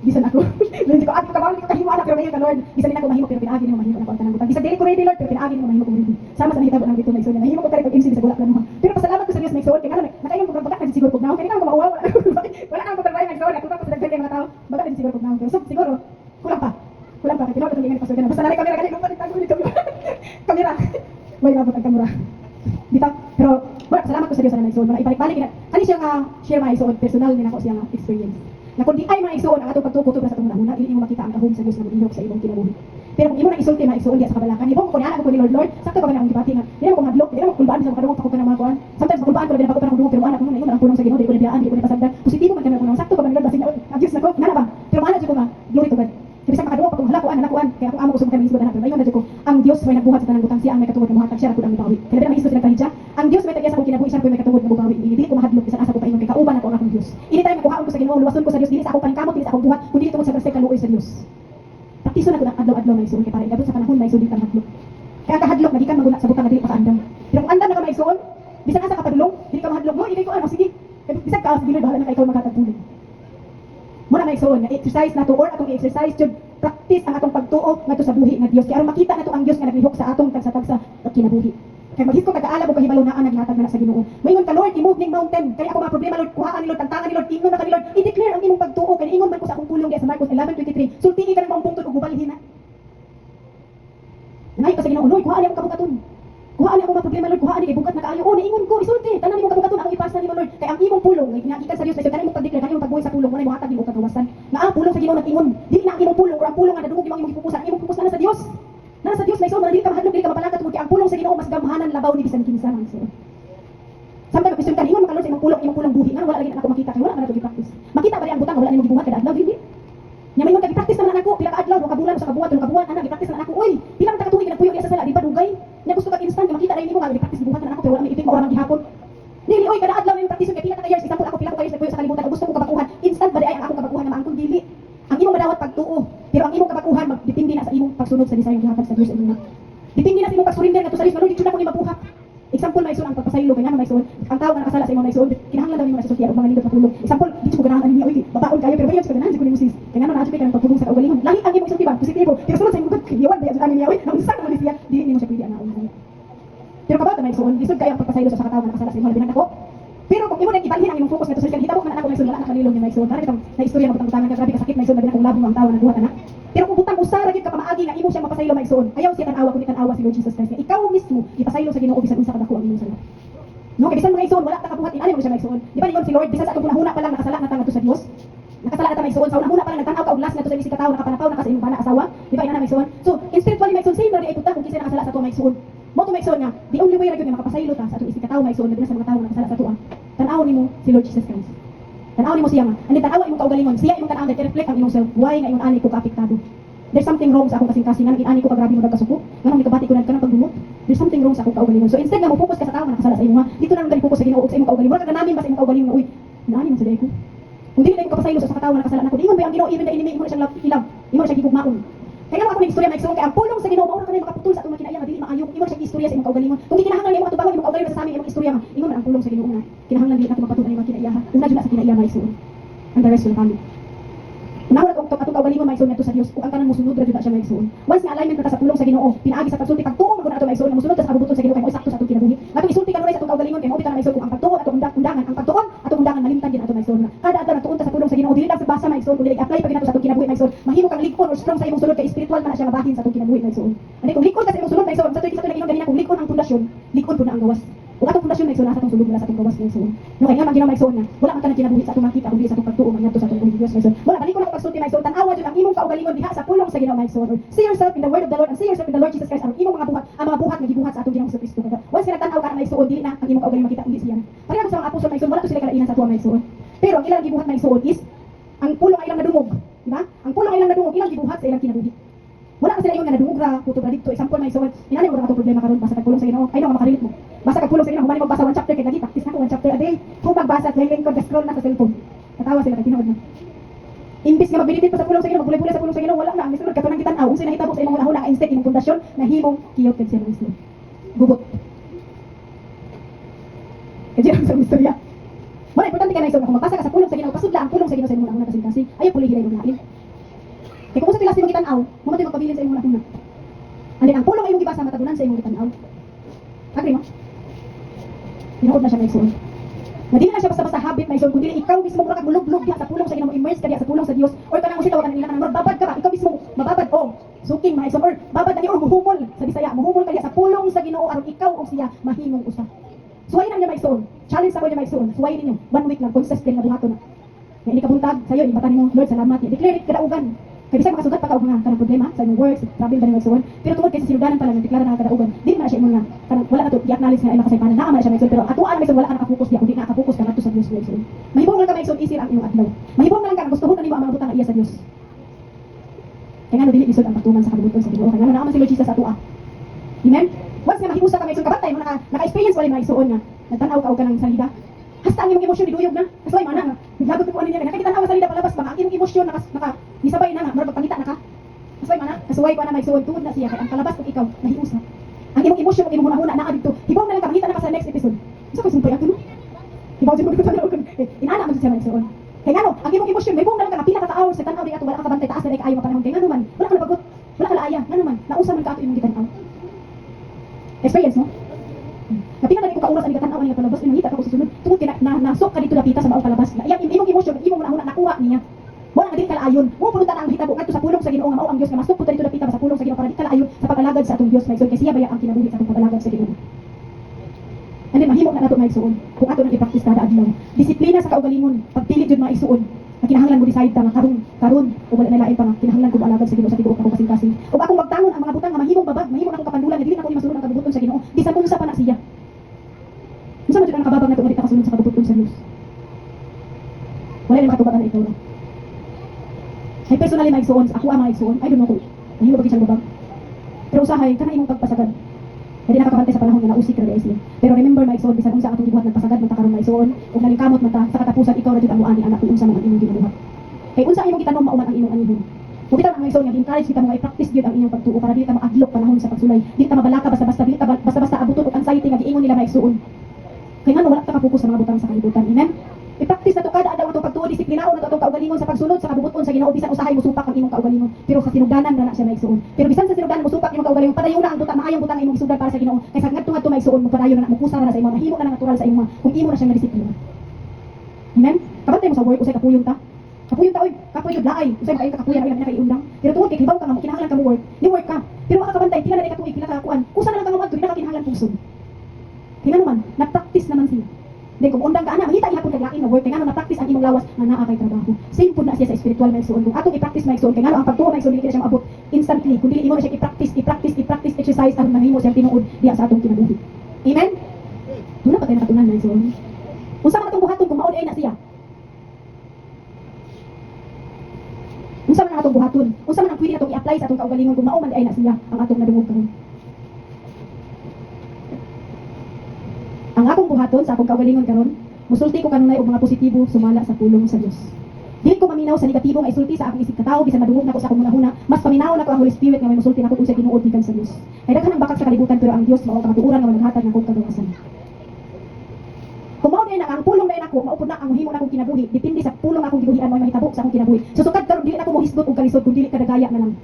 Bisan ako. Hindi ko kabawal ko kahimo ana pero mayo ka Lord. Bisan nina ko mahimo pero pinaagi nimo mahimo na ko tanang butang. Bisan dili ko ready Lord pero pinaagi nimo mahimo ko ready. Sama sa mahitabo nang dito maigsoon mahimo ko kare pag MC sa bulak lang. Pero pasalamat ko sa Dios maigsoon kay ngano nakainom ko pagka siguro pug naon kay ngano ko mauwa wala nang pagkabay maigsoon ako pa sa dagdag mga tao baga din siguro pug naon pero siguro kulang pa kay pinod ang ingani pastor kana basta nalay kamera kani lupa dito dito kamera may labot ang kamera dito pero wala salamat ko sa Dios na maigsoon mga ibalik-balik kani siya nga share maigsoon personal ni nako siya nga experience na kundi ay maigsoon ang atong pagtuo sa atong una dili mo makita ang kahom sa Dios nga ihok sa imong kinabuhi. Pero kung imo na isulti maigsoon diya sa kabalakan, ibong ko niana ko ni Lord, sakto ba ang dibati nga. Dili mo hadlok, dili mo kulbaan sa kadungog pa ko mga kuan. Sometimes kulbaan ko dinapako pero kadungog pero ana ko na ang pulong sa Ginoo, dili ko biyaan, dili ko pasagdan. Positibo man kami kuno, sakto ba Lord basin na abuse nako, nana ba? Pero ana jud ko nga, glory to God. Kaya sa makadungog pa ko halakuan, kaya ako amo ko sa kami isbo na mayon na jud ko. Ang Dios may nagbuhat sa tanang butang siya ang may katungod nga muhatag siya ra pud ang mubawi. Kaya dili mahisgo sila kahitya. Ang Dios may tagya sa akong kinabuhi siya may katungod nga mubawi. Dili ko mahadlok bisan asa ko paingon kay kauban ako ang akong Dios. Ini tayo makuhaon ko sa Ginoo, luwason ko sa Dios, dili sa akong paningkamot, dili sa akong buhat, kundi tungod sa grasya kaluoy sa Dios. Taktiso na ko ng adlaw-adlaw maigsoon kay para igabot sa panahon maigsoon di ka hadlok. Kaya kahadlok magikan magunat sa butang nga dili pa kaandam. Pero kung andam na ka maigsoon, bisan asa ka padulong, dili ka mahadlok mo, ikay ko ano sige. Kaya bisag ka sige bahala na kay ikaw magkatagpunin. Mo na maigsoon nga exercise na to or atong exercise jud practice ang atong pagtuo ngadto sa buhi nga Dios. Kaya aron makita nato ang Dios nga naglihok sa atong tagsa-tagsa kinabuhi. Kaya maghis ko kagaalam o kahibalo na ang naghatag na sa Ginoo. Moingon ka Lord, i-move ning mountain. Kaya ako mga problema Lord, kuhaan ni Lord, tantangan ni Lord, ingon na ka ni Lord, i-declare ang imong pagtuo kay ingon man ko sa akong pulong diya sa Marcos 11:23. Sultii ka ng maong pungtod ug gubalhin na. Nangayo ka sa Ginoo, Lord, kuhaan ni akong kabukaton. Kuhaan ni akong mga problema Lord, kuhaan ni kay bugat na kaayo. O niingon ko, isulti, tanan nimong kabukaton ang ipasa nimo Lord. Kay ang imong pulong nga ginagikan sa Dios, kay kanimo pag-declare kanimo pagbuhay sa pulong, wala mo hatag nimo kagawasan. Nga ang pulong sa Ginoo nag-ingon, dili na ang imong pulong or ang pulong nga nadungog imong ipupusan, ang imong pupus na sa Dios. Nasa Dios may so dili ka mahadlok, dili ka mapalakat tungod kay ang pulong sa Ginoo mas gamhanan labaw ni bisan kinsa man siya. Samtang question ka ingon makalon sa imong pulong buhi nga wala lagi na ako makita kay wala man nato gi-practice. Makita ba di ang butang wala nimo gibuhat kada adlaw dili? Nya may gi-practice naman ako pila ka adlaw, ka bulan sa kabuhat, kabuhan ana gi-practice naman ako. Oy, pila man ka tuig nagpuyo diya sa sala di ba dugay? Nya gusto ka instant makita ra nimo nga gi-practice gibuhat naman ako pero wala may itik mo ora man gihapon. Dili oy kada adlaw may practice kay pila ka years example ako pila ko years nagpuyo sa kalibutan gusto ko kabakuhan. Instant ba di ay ang akong kabakuhan nga maangkon dili. Ang imong madawat pagtuo, pero ang imong kabakuhan magdepende na sa imong pagsunod sa desire gihatag sa Dios sa imong. Depende na sa imong pag-surrender ngadto sa Dios, maludi jud na kung mabuhat. Example may ang pagpasaylo kay nga may ang tao nga nakasala sa imong may kinahanglan daw nimo na susulti ug mga nindot na pulong. Example, di ko ganahan niya oy, babaon kayo pero bayon sa ganahan ko nimo sis. Kay nga na kay kanang pagpulong sa kaugalingon. Lahi ang imong sulti ba, positibo. Pero sulod sa imong gud yawan ba jud ani niya oy, nang isa ka man siya, dili nimo siya pwede ana una. Pero kabata may lisod kay ang pagpasaylo sa katao nga nakasala sa imong binagdako. Pero kung imo nang ibalhin ang imong focus ngadto sa Dios, hitabo man ako may wala na kanilong niya may para kitang na istorya mo butang ka grabe ka sakit may na binakong labo ang tawo na buhat ana. Pero kung butang usara gyud ka pamaagi nga imo siya mapasaylo may ayaw siya tan-awa kundi tan-awa si Lord Jesus Christ. Ikaw mismo ipasaylo sa Ginoo bisan unsa kadako ang imong sala. No, kay bisan mga igsoon wala ta kabuhat inani mo siya maigsoon. Di ba ningon si Lord bisan sa atong hunahuna pa lang nakasala na ta sa Dios. Nakasala na ta maigsoon sa hunahuna pa lang nagtan-aw ka og last ngadto sa bisig ka tawo nakapanapaw na ka sa imong bana asawa. Di ba ina na maigsoon? So, in spiritually maigsoon same ra di ay puta kung kinsa nakasala sa ato maigsoon. Mo to maigsoon nga the only way ra gyud nga makapasaylo ta sa atong isig ka tawo maigsoon nga sa mga tawo nakasala sa ato. Tan-aw nimo si Lord Jesus Christ. Tan-aw nimo siya nga. Ani tan-aw imong kaugalingon. Siya imong tan-aw nga reflect ang imong self. Why nga imong ani ko kaapektado. There's something wrong sa akong kasing-kasingan, ani ko kagrabe mo nagkasuko. Nganong nikabati ko nagkanang pagdumot. There's something wrong sa akong kaugalingon. So instead nga mo focus ka sa tawo nga nakasala sa imo ha. Dito na lang gali focus sa Ginoo ug sa imong kaugalingon. Wala ka namin ba sa imong kaugalingon nga uy. Naani man sa day ko. Kung dili na ko kapasaylo sa katawo nga nakasala nako, ingon ba ang Ginoo even the enemy imo na siyang ilag. Imo na siya gigugmaon. Kaya ako ning istorya maigsoon kay ang pulong sa Ginoo mao ra kanay makaputol sa atong makinaya nga dili maayo. Imo na siya istorya sa imong kaugalingon. Kung gikinahanglan nimo atubangon imong kaugalingon sa amin imong istorya nga, ingon man ang pulong sa Ginoo nga. Kinahanglan dili nato mapatuloy ang makinaya. Una jud na sa kinaiya maigsoon. And the rest will follow. Unahon atong kaugalingon maigsoon ngadto sa Dios ug ang tanan mosunod ra jud na siya maigsoon. Once nga alignment ka sa pulong sa Ginoo, pinaagi sa pagsulti pagtuo mo ato maigsoon mosunod ka sa kabubuton sa Ginoo kay sakto sa atong kinabuhi. Ngadto isulti ka nuray sa atong kaugalingon kay mao kita na maigsoon kung ang pagtuo atong undangan, ang pagtuon atong undangan malimtan din ato maigsoon. Kada adlaw natuon ta sa pulong sa Ginoo dili lang sa basa maigsoon kundi apply pag nato sa atong kinabuhi maigsoon. Mahimo kang likon or strong sa imong sulod kay spiritual man na siya mabahin sa atong kinabuhi maigsoon. Ani kung likon ka sa imong sulod maigsoon, sa tuig sa tuig ganina kung likon ang pundasyon, likon pud na ang gawas. Ug atong pundasyon maigsoon nasa atong sulod wala sa atong gawas maigsoon. No kay nga man Ginoo maigsoon nga wala man tanang kinabuhi sa atong makita kundi sa atong pagtuo mangadto sa atong Dios maigsoon. Wala balikon ako pagsulti maigsoon tan-awa jud ang imong kaugalingon diha sa pulong sa Ginoo maigsoon. See yourself in the word of the Lord and see yourself in the Lord Jesus Christ. Ang imong mga buhat, ang mga buhat nga gibuhat sa atong Ginoong Kristo. Once ka tan-aw ka na maigsoon dili na ang imong kaugalingon makita kundi siya. Pareha sa mga apostol maigsoon wala to sila kalainan sa tuwa maigsoon. Pero ang ilang gibuhat maigsoon is ang pulong ay ilang nadungog, di ba? Ang pulong ay ilang nadungog ilang gibuhat sa ilang kinabuhi. Wala ka sila yung nga nadungog ra kutob ra dito. Example maigsoon, inani mo ra atong problema karon basta kagpulong sa Ginoo. Ay no makarilit mo. Basta kagpulong sa Ginoo, humani magbasa one chapter kay lagi practice na ko one chapter a day. Kung magbasa at lingkod ka scroll na sa cellphone. Katawa sila kay tinuod na. Imbis nga mabilit pa sa pulong sa Ginoo, magbulay-bulay sa pulong sa Ginoo, wala na. Misulod ka pa nang gitan-aw, unsay nahitabo sa imong hunahuna ka instead imong pundasyon na himong kiyot kag siya Kristo. Gugot. Kaya ang sa istorya. Wala importante ka na istorya kung magbasa ka sa pulong sa Ginoo, pasudla ang pulong sa Ginoo sa imong hunahuna kasing-kasing. Ayaw pulihin imong lain. Kaya kung sa tilas imong gitan-aw, mo tay magpabilin sa imong hunahuna. Andin ang pulong ay imong gibasa matagunan sa imong gitan-aw. Agree mo? Tinuod na siya maigsoon. Na dili na siya basta-basta habit na isod, kundi ikaw mismo mura kag mulog-log diha sa pulong sa Ginoo, immerse ka diha sa pulong sa Dios. Or kanang usita wa kanila kanang mababad ka ba? Ikaw mismo mababad o suking mga isod or babad ani or muhumol sa Bisaya, muhumol ka diha sa pulong sa Ginoo aron ikaw o siya mahimong usa. Suwayin niya maigsoon. Challenge ako niya maigsoon. Suwayin ninyo. 1 week lang consistent nga buhaton na. Nga hindi ka buntag sayo, ibatan mo, Lord, salamat. Declare it kadaugan. Kaya bisag makasugat pa ka og mga kanang problema sa imong work, sa travel ba ni maigsoon. Pero tungod kay sa sinudanan pa lang deklara na kadaugan. Dili man siya imong nga kanang wala na to i-acknowledge nga ay makasaypanan. Naa man siya maigsoon pero atuan maigsoon wala ka naka-focus diha kundi naka-focus ka ngadto sa Dios maigsoon. Mahibong lang ka maigsoon isir ang imong adlaw. Mahibong lang ka gustuhon nimo ang mga butang nga iya sa Dios. Kaya nga dili isod ang pagtuman sa kabubuton sa Ginoo. Kaya nga naman si Lord Jesus sa atua. Amen. Once nga mahiusa ka maigsoon kabantay mo naka-experience wala maigsoon nga nagtan-aw ka og kanang salida. Hasta ang imong emosyon iduyog na. Kasway man na. Naglagot ko ano niya nakakita-tan-aw salida palabas ba ang imong emosyon naka nisabay na nga murag pangita na ka. Kasway man na. Kasway ko na maigsoon tuod na siya kay ang palabas kung ikaw nahiusa. Ang imong emosyon, ang imong hunahuna naa dito. Hibaw na lang kamangita na ka sa next episode. Isa ko sumpay ato no. Hibaw jud ko tanaw kun. Inana man siya man igsuon. Kaya ngano, ang imong emosyon, may buong na lang ka pila ka taaw sa tanaw di ato wala ka kabantay taas na kay ayo mapanahon. Kaya ngano man, wala ka nabagot. Wala ka laaya. Ngano man, nausa man ka ato imong gitanaw. Experience mo? Kapila na ko kauras ang gitanaw ang palabas inangita ka ko sa sunod. Tungod kay nasok ka dito lapita sa maong palabas. Iyang imong emosyon, imong hunahuna nakuha niya. Wala nga din kalaayon. Mo pulutan ang hitabo ngadto sa pulong sa Ginoo nga mao ang Dios nga masuk pud dito lapita sa pulong sa Ginoo para di kalaayon sa pag-alagad sa atong Dios maigsoon kay siya baya ang kinabuhi sa atong pag-alagad sa Ginoo. Ani mahimo na nato maigsoon kung ato nang i-practice kada adlaw. Disiplina sa kaugalingon, pagpili jud maigsoon. Nga kinahanglan mo decide ta nga karon ug wala na lain pa nga kinahanglan ko alagad sa Ginoo sa tibuok ako kasing-kasing. Ug akong magtangon ang mga butang nga mahimong babag, mahimong akong kapandulan nga dili na ko masulod ang kabubuton sa Ginoo. Bisan unsa pa na siya. Unsa man jud ang kababag nato nga di ta kasulod sa kabubuton sa Dios. Wala na makatubagan na ikaw. Ay personally maigsuon, ako ang maigsuon, I don't know kung mahimo ba siyang babag. Pero usahay, kana imong pagpasagad. Hindi nakakabantay sa panahon nga nausik ra guys. Pero remember maigsuon, bisan unsa atong gibuhat nagpasagad man ta karon maigsuon, ug nalingkamot man ta sa katapusan ikaw ra jud ang muani anak kung unsa man ang imong gibuhat. Kay unsa imong gitanong mao man ang imong anihon. Kung kita ang maigsuon nga encourage kita mga i-practice gyud ang inyong pagtuo para dili ta maadlok panahon sa pagsulay. Dili ta mabalaka basta-basta, dili ta basta-basta abuton og anxiety nga giingon nila maigsuon. Kaya nga wala ta ka-focus sa mga butang sa kalibutan. Amen. I-practice na to kada adlaw atong pagtuo, disiplinao na to atong kaugalingon sa pagsunod sa kabubuton sa Ginoo bisan usahay mo supak ang imong kaugalingon. Pero sa sinugdanan na siya maigsuon. Pero bisan sa sinugdanan mo supak imong kaugalingon, padayon na ang buta maayong butang imong isugdan para sa Ginoo. Kaysa ngadto maigsuon mo padayon na mukusa na sa imong mahimo na natural sa imong kung imo na siya nga disiplina. Amen. Kabantay mo sa work usay kapuyon ta. Kapuyon ta oy, kapuyon jud laay. Usay kay kapuyon ay kay undang. Pero tungod kay kibaw ka nga kinahanglan ka mo work. Ni work ka. Pero makakabantay pila na ka tuig pila ka kuan. Kusa na lang ka mo adto dili ka kinahanglan pusod. Kaya naman, nag-practice naman siya. Then kung undang ka ana, mangita ihapon kag lain nga work kay ngano na-practice ang imong lawas nga naa kay trabaho. Same pud na siya sa spiritual maigsuon. Kung atong i-practice maigsuon kay ngano ang pagtuo maigsuon dili siya maabot instantly. Kun dili imo na siya i-practice exercise aron mahimo siya tinuod diha sa atong kinabuhi. Amen. Duna pa tayo nakatunan maigsuon. Unsa man atong buhaton kung mao ay na siya? Unsa man ang atong buhaton? Unsa man ang pwede natong i-apply sa atong kaugalingon kung mao man ay na siya ang atong nadungog karon? Ang akong buhaton sa akong kaugalingon karon, musulti ko kanunay og mga positibo sumala sa pulong sa Dios. Dili ko maminaw sa negatibo nga isulti sa akong isip katao bisan madungog nako sa akong hunahuna, mas paminaw nako ang Holy Spirit nga may musulti nako unsay tinuod gikan sa Dios. Kay daghan ang bakak sa kalibutan pero ang Dios mao ang katuuran nga maghatag ng kong kagawasan. Kung mao na ang pulong na nako, mao pud na ang himo na akong kinabuhi, depende sa pulong akong gibuhian mo mahitabo sa akong kinabuhi. Susukad karon dili nako mo hisgot og kalisod kun dili kadagaya na lang.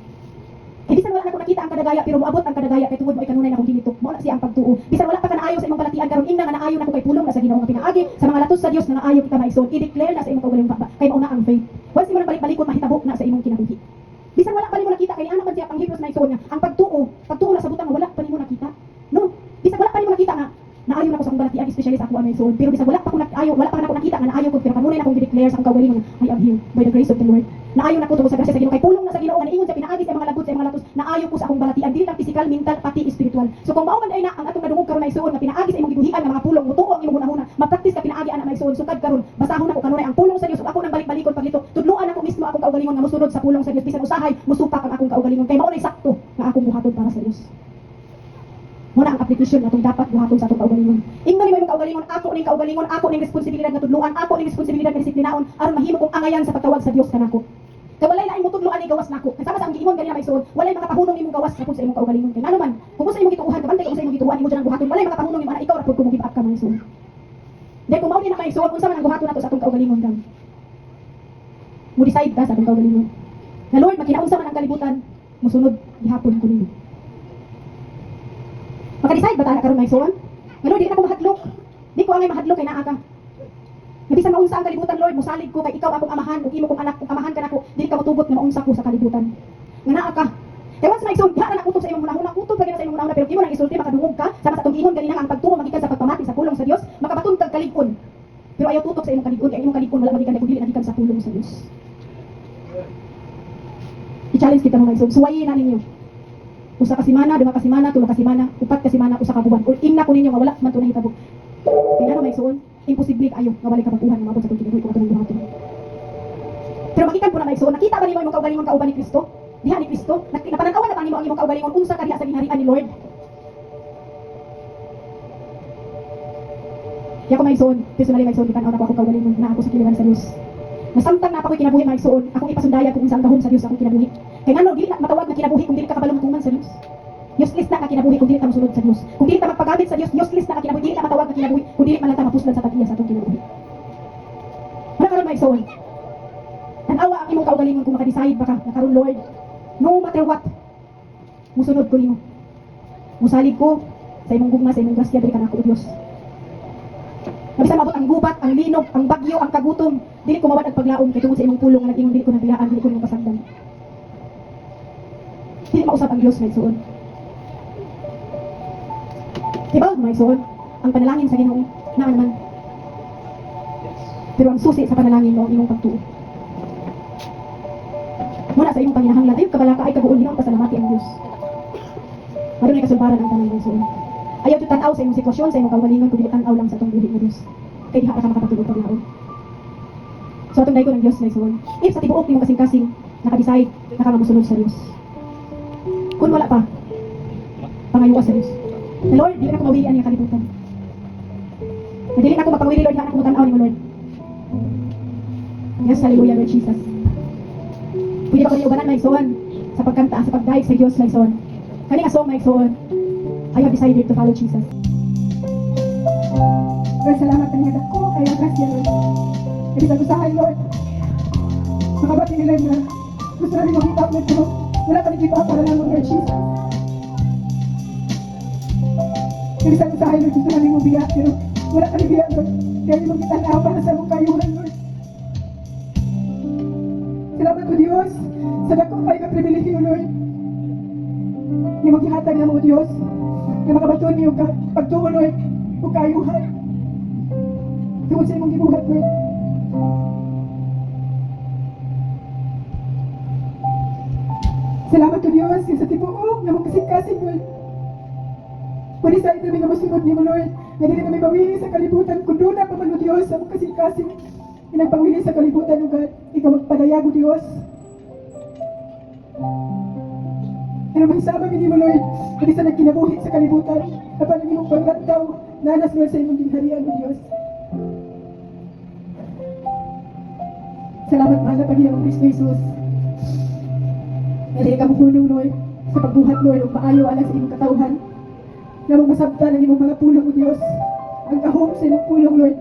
Bisan wala na ko nakita ang kadagaya pero moabot ang kadagaya kay tungod mo kanunay na akong ginitok. Mao na siya ang pagtuo. Bisan wala pa ka naayo sa imong balatian karon ingna nga naayo na ko kay pulong na sa Ginoo nga pinaagi sa mga latos sa Dios nga naayo kita maigsoon. I-declare na sa imong kaugalingon kay mao na ang faith. Once mo nang balik-balikon mahitabo na sa imong kinabuhi. Bisan wala pa nimo nakita kay ana man siya pang Hebrews maigsoon nga ang pagtuo na sa butang wala pa nimo nakita. No, bisan wala pa nimo nakita nga naayo na ko sa akong balatian especially sa ako ang maigsoon. Pero bisan wala pa ko nakita nga naayo ko pero kanunay na akong i-declare sa akong kaugalingon I am here by the grace of the Lord. Naayo na ko tungod sa grasya sa Ginoo kay pulong na sa Ginoo nga niingon sa pinaagi sa mga lagot sa mga latos naayo ko sa akong balatian dili lang physical, mental pati spiritual. So kung mao man ay na ang atong nadungog karon maigsoon nga pinaagi sa imong gibuhian nga mga pulong mutuo ang imong hunahuna ma-practice ka pinaagi ana maigsoon sukad karon basahon ako kanunay ang pulong sa Dios ug ako nang balik-balikon paglito tudloan ako mismo akong kaugalingon nga mosunod sa pulong sa Dios bisan usahay musupak ang akong kaugalingon kay mao nay sakto nga akong buhaton para sa Dios. Muna ang application natong dapat buhaton sa atong kaugalingon. Ingnon nimo imong kaugalingon, ako ning responsibilidad nga tudloan, ako ning responsibilidad nga disiplinaon aron mahimo kong angayan sa pagtawag sa Dios kanako. Kay walay lain mo tudloan ni gawas nako. Kasama sa ang giingon ganina maigsoon, walay mga pahunong imong gawas sa imong kaugalingon. Kay ngano man, kung sa imong gituuhan kabantay kung sa imong gituuhan imo dyan ang buhaton, walay mga pahunong imong ana ikaw ra pud kung give up ka maigsoon. Dahil kung mao din na maigsoon, unsa man ang buhaton nato sa atong kaugalingon kang. Mo decide ka sa atong kaugalingon. Na Lord, makinaunsa man ang kalibutan, mosunod gihapon ko nimo. Maka-decide ba tayo karon maigsoon? Nga Lord, di na ako mahadlok. Di ko angay mahadlok kay naa ka. Nga bisan maunsa ang kalibutan, Lord, musalig ko kay ikaw akong amahan ug imo kong anak, kung amahan ka nako, dili ka motubot nga maunsa ko sa kalibutan. Nga naa ka. Kaya once maigsoon, diha na utob sa imong hunahuna, utob lagi na sa imong hunahuna, pero imo nang isulti makadungog ka sama sa atong ingon ganina nga ang pagtuo magikan sa pagpamati sa pulong sa Dios, makabaton kag kalig-on. Pero ayaw tutok sa imong kalig-on, kay imong kalig-on wala magikan kundi nagikan sa pulong sa Dios. I-challenge kita mga maigsoon, suwayi na ninyo. Usa ka semana, duha ka semana, tulo ka semana, upat ka semana, usa ka buwan. Or ingna ko ninyo nga wala man to nahitabo. Kaya ano maigsoon, imposible ayo nga wala ka pagkuhan nga mabot sa tong kinabuhi ko atong buhaton. Pero magikan po na maigsoon, nakita ba nimo imong kaugalingon kauban ni Kristo? Diha ni Kristo, napananawan na ba nimo ang imong kaugalingon unsa ka diha sa gingharian ni Lord? Kaya ko maigsoon, personally maigsoon gitan-aw na ko akong kaugalingon na ako sa kiliran sa Dios. Masamtang na pa ko'y kinabuhi maigsoon, akong ipasundayag kung unsa ang gahom sa Dios akong kinabuhi. Kaya ngano dili na matawag na kinabuhi kung dili ka kabalong tuman sa Dios. Useless na ka kinabuhi kung dili ka mosunod sa Dios. Kung dili ka magpagamit sa Dios, useless na ka kinabuhi, dili ka matawag na kinabuhi, kung dili man lang ta mapuslan sa tag-iya sa atong kinabuhi. Wala karon maigsoon. Tanawa ang imong kaugalingon kung maka-decide baka nakaron Lord. No matter what, musunod ko nimo. Musalig ko sa imong gugma, sa imong grasya diri ka nako, O Dios. Mabisa mabot ang gubat, ang linog, ang bagyo, ang kagutom, dili ko mawad ang paglaom kay tungod sa imong pulong nga nag-ingon dili ko nabilaan, dili ko nimo pasagdan. Dili mausap ang Dios maigsoon. Diba, maigsoon? Ang panalangin sa Ginoo naa naman. Pero ang susi sa panalangin mo ang imong pagtuo. Muna sa imong panginahanglan, ayaw kabalaka ay kabuon Ginoo pasalamati ang Dios. Madunay kasulbaran ang tanan maigsoon. Ayaw ito tanaw sa imong sitwasyon, sa imong kaugalingon, kundi tanaw lang sa itong buhi mo Diyos. Kaya diha ka makapatulog paglaon. So atong dayon ng Diyos na isuon. If sa tibuok imong kasing-kasing, naka-decide, nakamamusunod sa Diyos. Kung wala pa, pangayuwa sa Diyos. Na Lord, dili na ko mawili ang kalibutan. Na dili na ko mapawili Lord, na ko tanaw ni mo Lord. Yes, hallelujah Lord Jesus. Pwede ba ko niubanan maigsoon sa pagkanta, sa pagdaig sa Diyos maigsoon. Kani nga song maigsoon. I have decided to follow Jesus. Lord, salamat ang nagak ko, kaya grasya, Lord. Hindi ka gustahan, Lord. Mga bati nila na gusto namin mag-give up, Lord. Wala pa nag-give up para lang, Lord Jesus. Hindi sa gustahan, Lord. Gusto namin mag-biya, pero wala pa nag-biya, Lord. Kaya hindi mag-itanaw para sa mong kayuhan, Lord. Salamat ko, Diyos, sa dakong kayo ka pribilehiyo, Lord. Yung maghihatag na mo, Diyos, na makabaton niyo pagtuon, Lord, o kayuhan. Tungkol sa imong gibuhat, Lord. Salamat to Diyos, sa tibuok na mong kasing-kasing, Lord. Pwede sa ito nga masunod niyo, Lord, na dili kami mawili sa kalibutan, kung doon na pa man, O Diyos, sa mong kasing-kasing, pinagpawili sa kalibutan, O God, ikaw magpadayag, O Diyos. Pero mahisabang hindi mo, Lord, pwede sa nagkinabuhi sa kalibutan, kapag ang imong paglantaw, nanas, Lord, sa imong gingharian, O Diyos. Salamat, mahal na Panginoong Kristo Jesus. Dili ka mong Lord, sa pagbuhat, Lord, o maayo alang sa imong katauhan, na mong masabtan ang imong mga pulong, O Diyos, ang kahom sa imong pulong, Lord.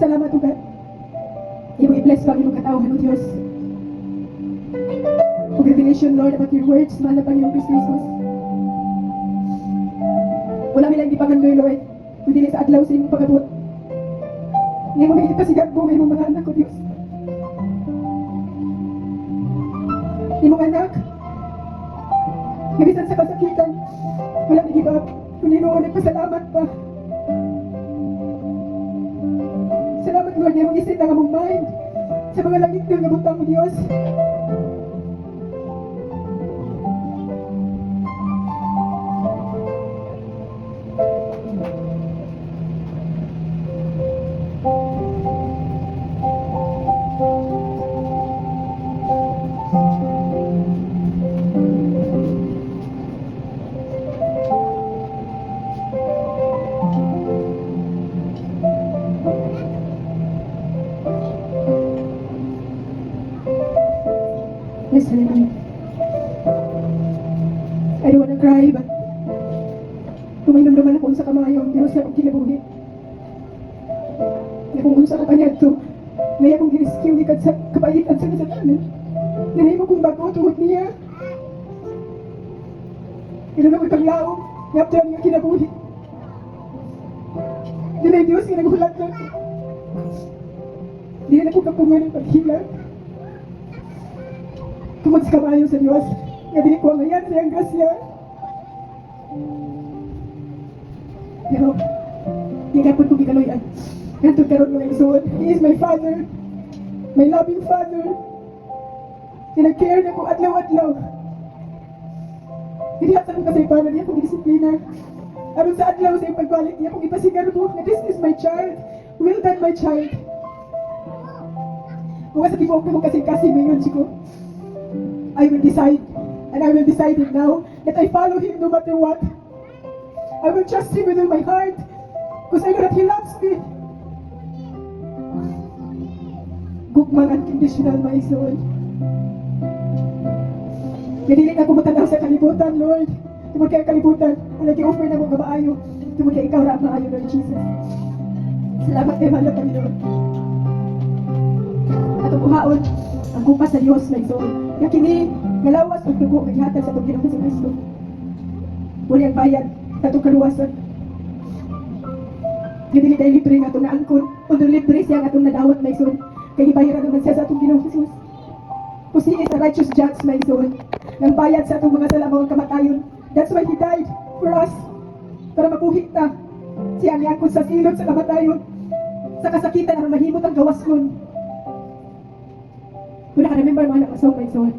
Salamat, O God. Imong i-bless pa ang imong katauhan, O Diyos. O revelation, Lord, about your words, mahal na Panginoong Kristo Jesus. Wala milang ipangandoy, Lord, kundi sa adlaw sa imong pag-abot. Ngayon mo ipasigat mo, may mga anak ko, Diyos. Imong anak, nabisan sa kasakitan, walang i-give up, kundi noon nagpasalamat pa. Salamat, Lord, na imong isin ang among mind sa mga langit ng nabutang mo, Diyos. Yes, hallelujah. I don't wanna cry, but tuminom naman ako sa kamayo ang Diyos na akong kinabuhi. Na kung unsa ka pa niya ito, may akong giriskiw ikat sa kapayitan sa kasalanan. Nanay mo kong bago tuhod niya. Ino na ko'y paglaong, ngapta niya kinabuhi. Dinay Diyos nga naghulat na. Di na ko kapungan ng paghilang. Tungod sa kamayo sa Diyos, nga dili ko ang ayan sa iyang grasya. Pero, di ka po kong ikaluyan. Ngantod karoon mo igsoon. He is my Father, my loving Father. Nag-care na ko adlaw-adlaw. Hindi hasa ko kasi paano niya kong disiplina. Aron sa adlaw sa iyong pagbalik niya kong ipasigar mo na this is my child. Well done, my child. Kung sa tibuok ko kasing-kasing ngayon, Chico, I will decide, and I will decide it now, that I follow Him no matter what. I will trust Him with all my heart, because I know that He loves me. Gugmang unconditional, my son. Nadili na kumutan ako sa kalibutan, Lord. Tungod kay kalibutan, wala kay offer na mo gamaayo. Tungod kay ikaw ra maayo, Lord Jesus. Salamat kay mahal na Panginoon. Atong buhaon, ang kupas sa Dios may soul. Nga kini ngalawas ug dugo nga gihatag sa atong Ginoong Kristo. Wala ang bayad sa atong kaluwasan. Nga dili tayo libre nga atong naangkon. Kundi libre siya nga atong nadawat may soul. Kay gibayaran naman siya sa atong Ginoong Jesus. Kung he is a righteous judge, my soul. Nang bayad sa atong mga salamang kamatayon. That's why he died for us. Para mapuhit ta. Siya niyakon sa silot sa kamatayon. Sa kasakitan ang mahimot ang gawas nun. Kung naka-remember mga nakasong, my soul.